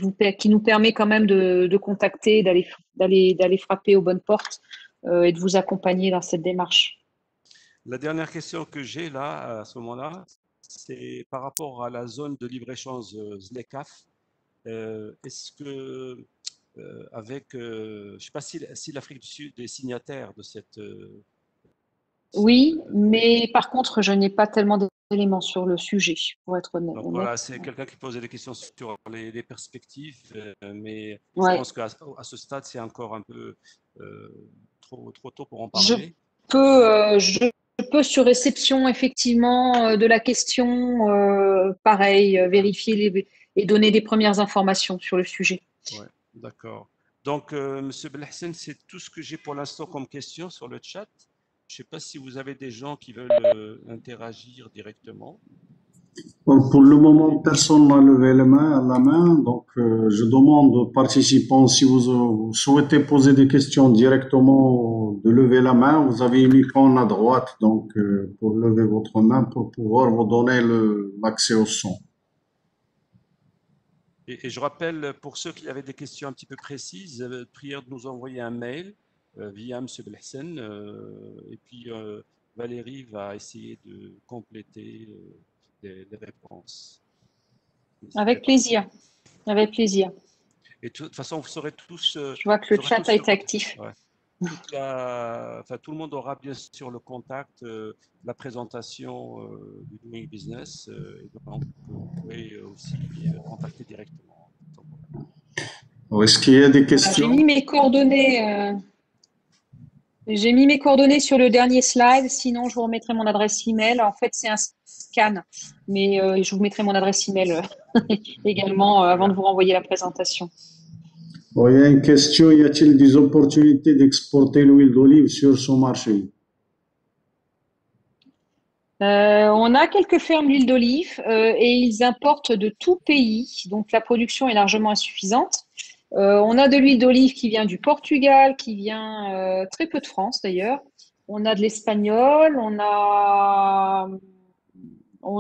nous permet quand même de contacter, d'aller frapper aux bonnes portes et de vous accompagner dans cette démarche. la dernière question que j'ai là, à ce moment-là, c'est par rapport à la zone de libre-échange ZLECAf. Est-ce que, je ne sais pas si l'Afrique du Sud est signataire de Oui, mais par contre, je n'ai pas tellement d'éléments sur le sujet, pour être honnête. Donc voilà, c'est quelqu'un qui posait des questions sur les perspectives, mais je Ouais. pense qu'à ce stade, c'est encore un peu trop tôt pour en Je parler. je peux sur réception effectivement de la question, pareil, vérifier et donner des premières informations sur le sujet. Ouais, d'accord. Donc, Monsieur Belhassen, c'est tout ce que j'ai pour l'instant comme question sur le chat. Je ne sais pas si vous avez des gens qui veulent interagir directement. Donc, pour le moment, personne n'a levé la main. Donc, je demande aux participants si vous souhaitez poser des questions directement, de lever la main. Vous avez une icône à droite, donc pour lever votre main pour pouvoir vous donner l'accès au son. Et je rappelle, pour ceux qui avaient des questions un petit peu précises, prière de nous envoyer un mail via M. Belhassen. Et puis, Valérie va essayer de compléter les réponses. Avec plaisir, avec plaisir. Et de toute façon, vous serez tous. Je vois que le chat a été actif. Ouais. Tout le monde aura bien sûr le contact, la présentation du Doing Business, et donc vous pourrez aussi contacter directement. Est-ce qu'il y a des Voilà, questions? j'ai mis mes coordonnées sur le dernier slide. Sinon, je vous remettrai mon adresse email. En fait, c'est un scan, mais je vous mettrai mon adresse email également avant de vous renvoyer la présentation. Bon, il y a une question, y a-t-il des opportunités d'exporter l'huile d'olive sur son marché? On a quelques fermes d'huile d'olive et ils importent de tout pays, donc la production est largement insuffisante. On a de l'huile d'olive qui vient du Portugal, qui vient très peu de France d'ailleurs. On a de l'espagnol, on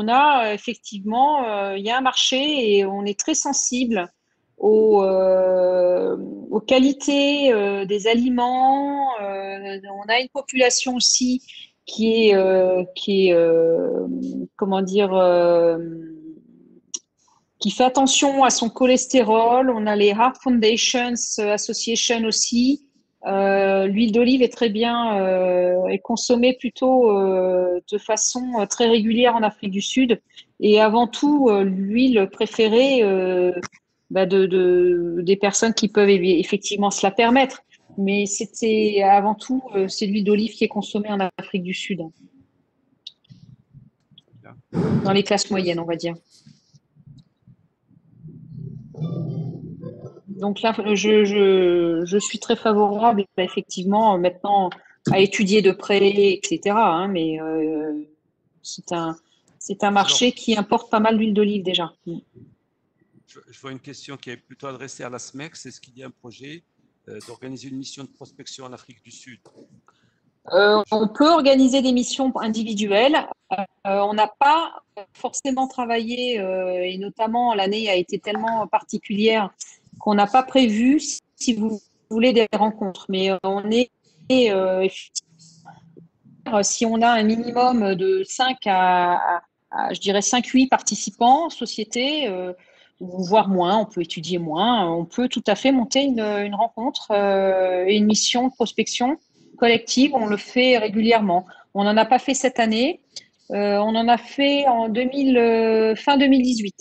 a effectivement, il y a un marché et on est très sensible aux qualités des aliments. On a une population aussi qui est comment dire, qui fait attention à son cholestérol. On a les Heart Foundations Association aussi. L'huile d'olive est très bien, est consommée plutôt de façon très régulière en Afrique du Sud. Et avant tout, l'huile préférée des personnes qui peuvent effectivement se la permettre. Mais c'était avant tout, c'est l'huile d'olive qui est consommée en Afrique du Sud, dans les classes moyennes, on va dire. Donc là, je suis très favorable, effectivement, maintenant, à étudier de près, etc. Hein, mais c'est un marché qui importe pas mal d'huile d'olive déjà. Je vois une question qui est plutôt adressée à la SMEX. Est-ce qu'il y a un projet d'organiser une mission de prospection en Afrique du Sud? On peut organiser des missions individuelles. On n'a pas forcément travaillé, et notamment l'année a été tellement particulière qu'on n'a pas prévu, si vous voulez, des rencontres. Mais on est si on a un minimum de 5 je dirais 5-8 participants, sociétés, voire moins, on peut étudier moins, on peut tout à fait monter une rencontre et une mission de prospection collective, on le fait régulièrement. On n'en a pas fait cette année, on en a fait en fin 2018.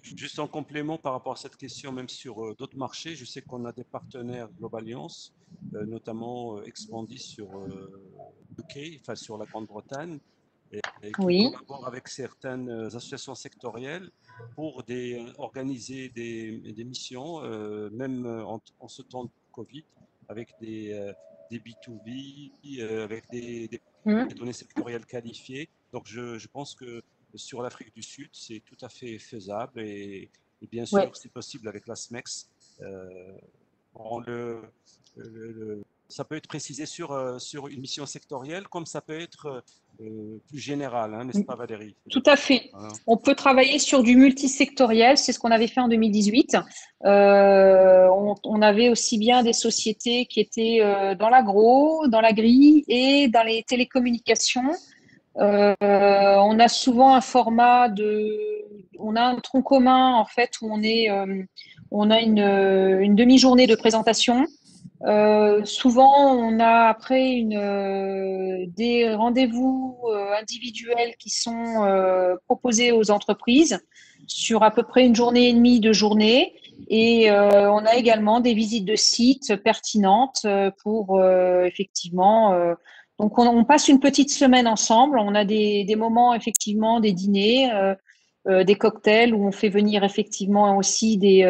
Juste en complément par rapport à cette question, même sur d'autres marchés, je sais qu'on a des partenaires Global Alliance, notamment Expandis sur UK, enfin sur la Grande-Bretagne, et qui Oui. collaborent avec certaines associations sectorielles pour organiser des missions, même en ce temps de Covid, avec des B2B, avec des données sectorielles qualifiées. Donc, je pense que sur l'Afrique du Sud, c'est tout à fait faisable et bien sûr, Ouais. c'est possible avec la SMEX. Ça peut être précisé sur une mission sectorielle comme ça peut être plus général, hein, n'est-ce pas Valérie? Tout à fait. Voilà. On peut travailler sur du multisectoriel, c'est ce qu'on avait fait en 2018. On avait aussi bien des sociétés qui étaient dans l'agro, dans l'agri et dans les télécommunications. On a souvent un on a un tronc commun en fait où on a une demi-journée de présentation. Souvent, on a après des rendez-vous individuels qui sont proposés aux entreprises sur à peu près une journée et demie de journée. Et on a également des visites de sites pertinentes pour effectivement. Donc, on passe une petite semaine ensemble. On a des moments, effectivement, des dîners, des cocktails où on fait venir effectivement aussi les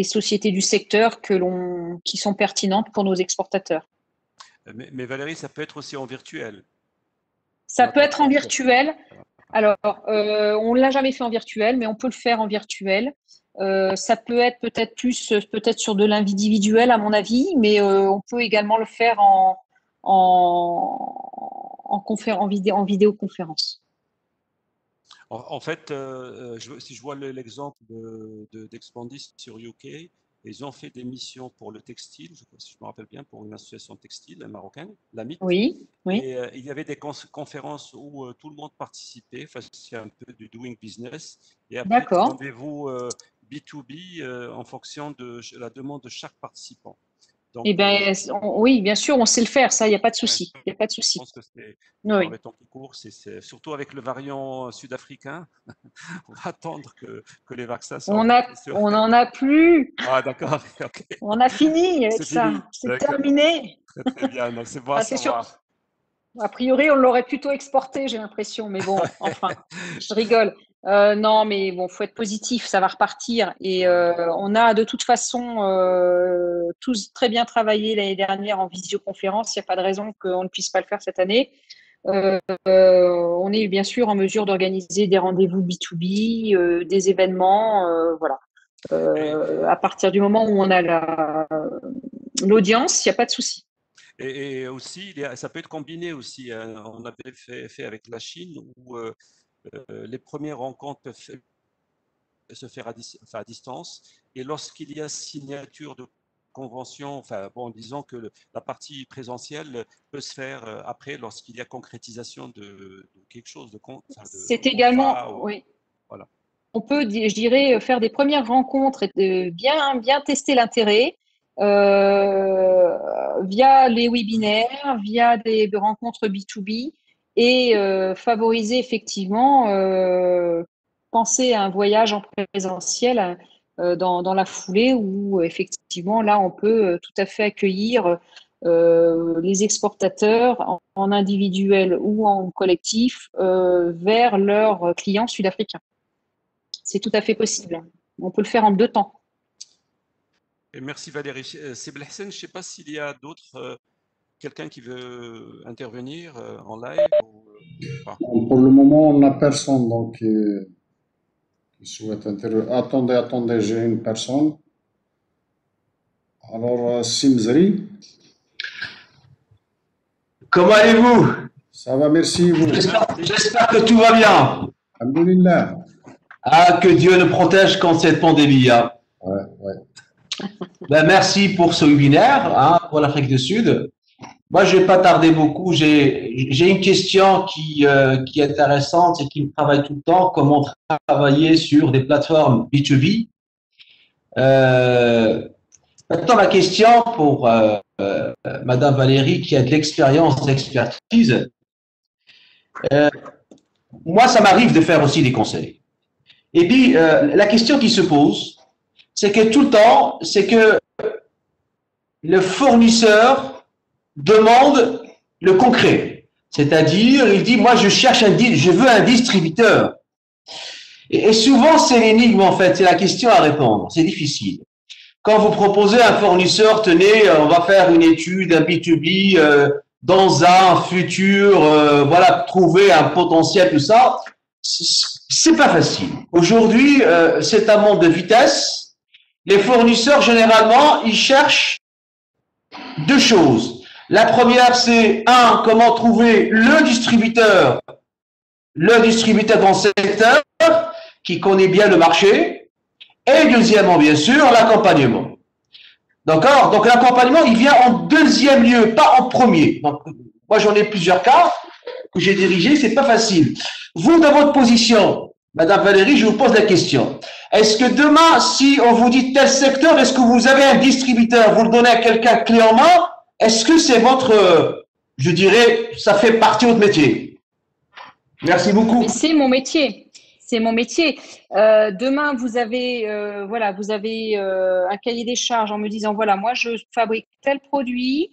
sociétés du secteur qui sont pertinentes pour nos exportateurs. Mais Valérie, ça peut être aussi en virtuel. Ça peut être en virtuel. Alors, on ne l'a jamais fait en virtuel, mais on peut le faire en virtuel. Ça peut être peut-être sur de l'individuel, à mon avis, mais on peut également le faire en vidéoconférence. En fait, si je vois l'exemple d'Expandis sur UK, ils ont fait des missions pour le textile, si je me rappelle bien, pour une association textile marocaine, l'AMIT. Oui, oui. Et il y avait des conférences où tout le monde participait, enfin, c'est un peu du doing business. Et après, des rendez-vous B2B en fonction de la demande de chaque participant. Donc, eh ben, oui, bien sûr, on sait le faire, ça, il n'y a pas de souci. Il n'y a pas de souci. Je pense que c'est oui. les temps qui courent, surtout avec le variant sud-africain, on va attendre que les vaccins soient on n'en a plus. Ah, d'accord. Okay. On a fini avec ça. Fini. C'est terminé. Très, très bien. Donc, c'est bon à savoir. Sûr. A priori, on l'aurait plutôt exporté, j'ai l'impression. Mais bon, enfin, je rigole. Non, mais bon, faut être positif, ça va repartir. Et on a de toute façon tous très bien travaillé l'année dernière en visioconférence. Il n'y a pas de raison qu'on ne puisse pas le faire cette année. On est bien sûr en mesure d'organiser des rendez-vous B2B, des événements, voilà. À partir du moment où on a l'audience, il n'y a pas de souci. Et aussi, ça peut être combiné aussi. On avait fait avec la Chine où les premières rencontres peuvent se faire à distance. Et lorsqu'il y a signature de convention, enfin, bon, disons que la partie présentielle peut se faire après lorsqu'il y a concrétisation de quelque chose. C'est également, oui. Voilà. On peut, je dirais, faire des premières rencontres et bien tester l'intérêt via les webinaires, via des rencontres B2B et favoriser effectivement, penser à un voyage en présentiel dans la foulée où effectivement là on peut tout à fait accueillir les exportateurs en individuel ou en collectif vers leurs clients sud-africains. C'est tout à fait possible. On peut le faire en 2 temps. Et merci Valérie. C'est Belhassen, je ne sais pas s'il y a d'autres, quelqu'un qui veut intervenir en live Pour le moment, on n'a personne donc, qui souhaite intervenir. Attendez, j'ai une personne. Alors, Simzri. Comment allez-vous? Ça va, merci. J'espère que tout va bien. Alhamdulillah. Ah, que Dieu nous protège contre cette pandémie. Hein. Ouais. Ben, merci pour ce webinaire hein, pour l'Afrique du Sud. Moi, je vais pas tarder beaucoup. J'ai une question qui est intéressante et qui me travaille tout le temps. Comment travailler sur des plateformes B2B. Euh, Maintenant, ma question pour Madame Valérie, qui a de l'expérience, d'expertise. Moi, ça m'arrive de faire aussi des conseils. Et puis, la question qui se pose, c'est que tout le temps, c'est que le fournisseur demande le concret. C'est-à-dire, il dit, moi, je veux un distributeur. Et souvent, c'est l'énigme, en fait. C'est la question à répondre. C'est difficile. Quand vous proposez à un fournisseur, tenez, on va faire une étude, un B2B, dans un futur, voilà, trouver un potentiel, tout ça, c'est pas facile. Aujourd'hui, c'est un monde de vitesse. Les fournisseurs, généralement, ils cherchent deux choses. La première, c'est comment trouver le distributeur dans le secteur qui connaît bien le marché. Et deuxièmement, bien sûr, l'accompagnement. D'accord? Donc l'accompagnement, il vient en deuxième lieu, pas en premier. Donc, moi, j'en ai plusieurs cas que j'ai dirigés, c'est pas facile. Vous, dans votre position, Madame Valérie, je vous pose la question. Est-ce que demain, si on vous dit tel secteur, est-ce que vous avez un distributeur, vous le donnez à quelqu'un clé en main? Est-ce que c'est votre, je dirais, ça fait partie de votre métier? Merci beaucoup. C'est mon métier. C'est mon métier. Demain, vous avez, voilà, vous avez un cahier des charges en me disant, voilà, moi, je fabrique tel produit,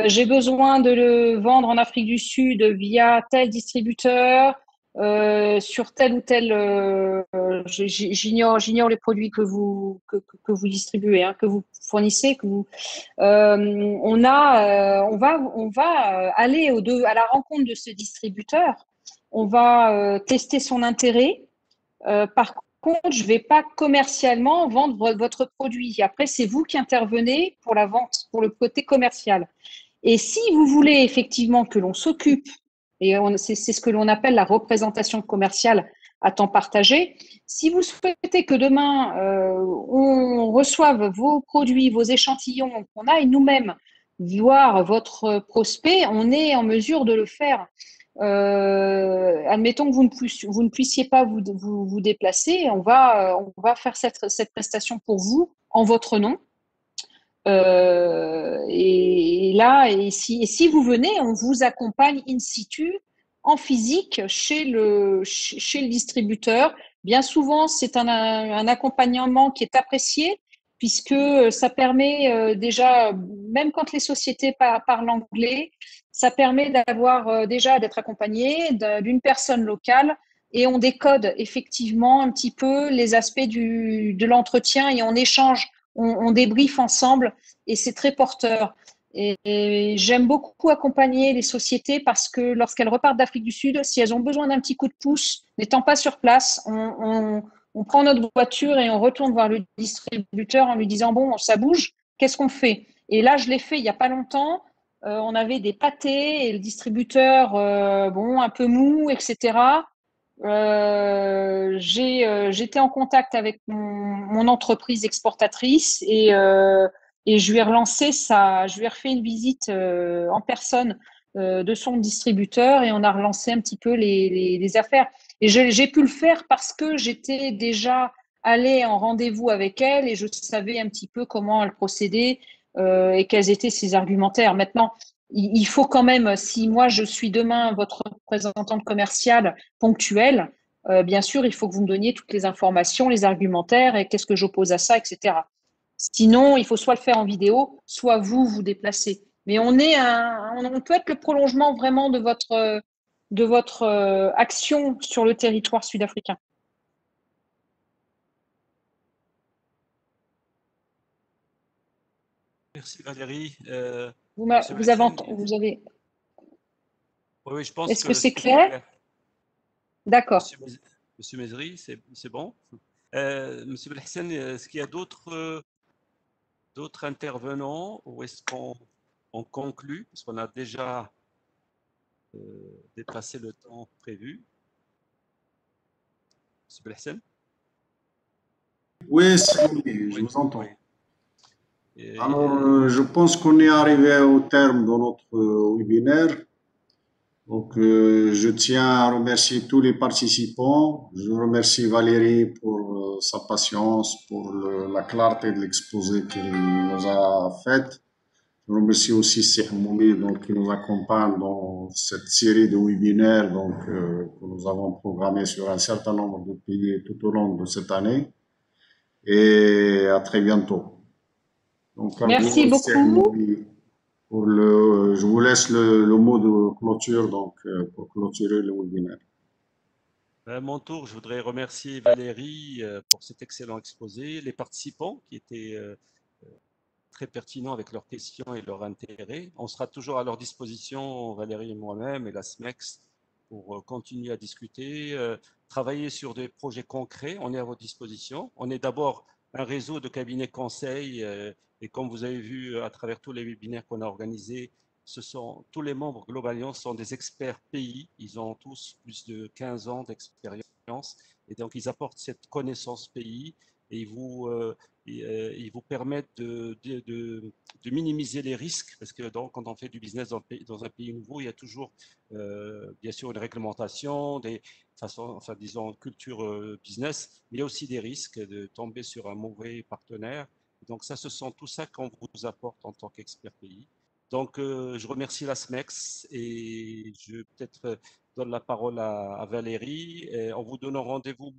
j'ai besoin de le vendre en Afrique du Sud via tel distributeur, sur tel ou tel. J'ignore les produits que vous distribuez, hein, que vous fournissez, que vous. On va aller à la rencontre de ce distributeur. On va tester son intérêt. Par contre, je ne vais pas commercialement vendre votre produit. Après, c'est vous qui intervenez pour la vente, pour le côté commercial. Et si vous voulez effectivement que l'on s'occupe, et c'est ce que l'on appelle la représentation commerciale à temps partagé, si vous souhaitez que demain, on reçoive vos produits, vos échantillons, qu'on aille nous-mêmes voir votre prospect, on est en mesure de le faire. Admettons que vous ne puissiez pas vous déplacer, on va faire cette prestation pour vous en votre nom. Et si vous venez, on vous accompagne in situ, en physique, chez le distributeur. Bien souvent, c'est un accompagnement qui est apprécié, puisque ça permet déjà, même quand les sociétés parlent anglais, ça permet d'avoir déjà d'être accompagné d'une personne locale, et on décode effectivement un petit peu les aspects de l'entretien, et on échange, on débriefe ensemble, et c'est très porteur. Et j'aime beaucoup accompagner les sociétés parce que lorsqu'elles repartent d'Afrique du Sud, si elles ont besoin d'un petit coup de pouce, n'étant pas sur place, on prend notre voiture et on retourne voir le distributeur en lui disant, bon, ça bouge, qu'est-ce qu'on fait? Et là, je l'ai fait il n'y a pas longtemps. On avait des pâtés et le distributeur, bon, un peu mou, etc. J'étais en contact avec mon entreprise exportatrice, et je lui ai relancé ça, je lui ai refait une visite en personne de son distributeur, et on a relancé un petit peu les affaires. Et j'ai pu le faire parce que j'étais déjà allée en rendez-vous avec elle et je savais un petit peu comment elle procédait, et quels étaient ses argumentaires. Maintenant, il faut quand même, si moi je suis demain votre représentante commerciale ponctuelle, bien sûr, il faut que vous me donniez toutes les informations, les argumentaires, et qu'est-ce que j'oppose à ça, etc. Sinon, il faut soit le faire en vidéo, soit vous déplacer. Mais on peut être le prolongement vraiment de votre action sur le territoire sud-africain. Merci Valérie. Vous avez. Oui, je pense Est-ce que que c'est c'est clair? D'accord. Monsieur Mézri, c'est bon. Monsieur Belhassan, est-ce qu'il y a d'autres intervenants, ou est-ce qu'on conclut, parce qu'on a déjà dépassé le temps prévu? Monsieur Belhassan? Oui, je vous entends. Oui. Alors, je pense qu'on est arrivé au terme de notre webinaire. Donc, je tiens à remercier tous les participants. Je remercie Valérie pour sa patience, pour la clarté de l'exposé qu'elle nous a fait. Je remercie aussi Cheikh Moumi, donc, qui nous accompagne dans cette série de webinaires que nous avons programmés sur un certain nombre de pays tout au long de cette année. Et à très bientôt. Donc, Merci beaucoup. Je vous laisse le mot de clôture pour clôturer le webinaire. À mon tour, je voudrais remercier Valérie pour cet excellent exposé, les participants qui étaient très pertinents avec leurs questions et leur intérêt. On sera toujours à leur disposition, Valérie et moi-même et la SMEX, pour continuer à discuter, travailler sur des projets concrets. On est à votre disposition. On est d'abord un réseau de cabinets conseils et comme vous avez vu à travers tous les webinaires qu'on a organisés, tous les membres Globaliance sont des experts pays. Ils ont tous plus de 15 ans d'expérience et donc ils apportent cette connaissance pays et ils vous permettent de minimiser les risques parce que donc, quand on fait du business dans un pays nouveau, il y a toujours bien sûr une réglementation, des façons, enfin disons culture business, mais il y a aussi des risques de tomber sur un mauvais partenaire. Donc ça, ce sont tout ça qu'on vous apporte en tant qu'expert pays. Donc je remercie la SMEX et je peut-être donne la parole à Valérie. Et on vous donne rendez-vous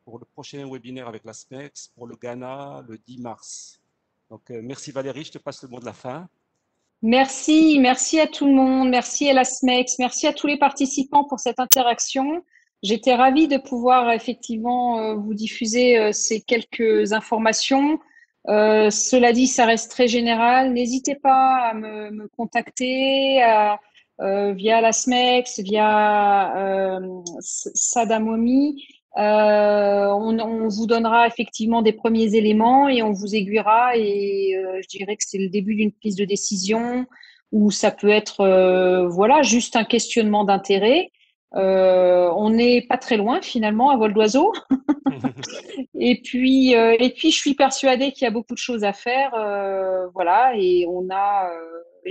pour le prochain webinaire avec la SMEX pour le Ghana le 10 mars. Donc merci Valérie, je te passe le mot de la fin. Merci à tout le monde, merci à la SMEX, merci à tous les participants pour cette interaction. J'étais ravie de pouvoir effectivement vous diffuser ces quelques informations. Cela dit, ça reste très général. N'hésitez pas à me contacter via la SMEX, via Sadamomi. On vous donnera effectivement des premiers éléments et on vous aiguillera et je dirais que c'est le début d'une prise de décision ou ça peut être voilà juste un questionnement d'intérêt. On n'est pas très loin finalement à vol d'oiseau. Et puis je suis persuadée qu'il y a beaucoup de choses à faire, voilà, et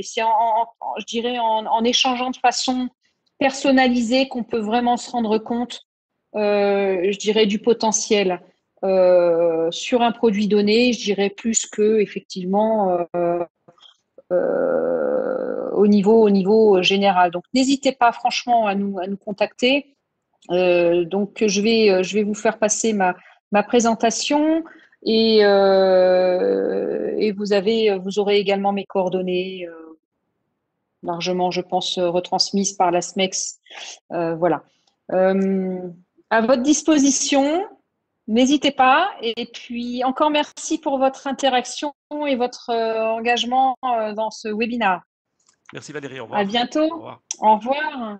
c'est je dirais en échangeant de façon personnalisée qu'on peut vraiment se rendre compte, je dirais, du potentiel sur un produit donné, je dirais plus que effectivement au niveau général. Donc n'hésitez pas franchement à nous contacter. Donc je vais vous faire passer ma présentation et vous aurez également mes coordonnées largement, je pense, retransmises par la SMEX. Voilà. À votre disposition, n'hésitez pas. Et puis encore merci pour votre interaction et votre engagement dans ce webinaire. Merci Valérie, au revoir. À bientôt. Au revoir. Au revoir.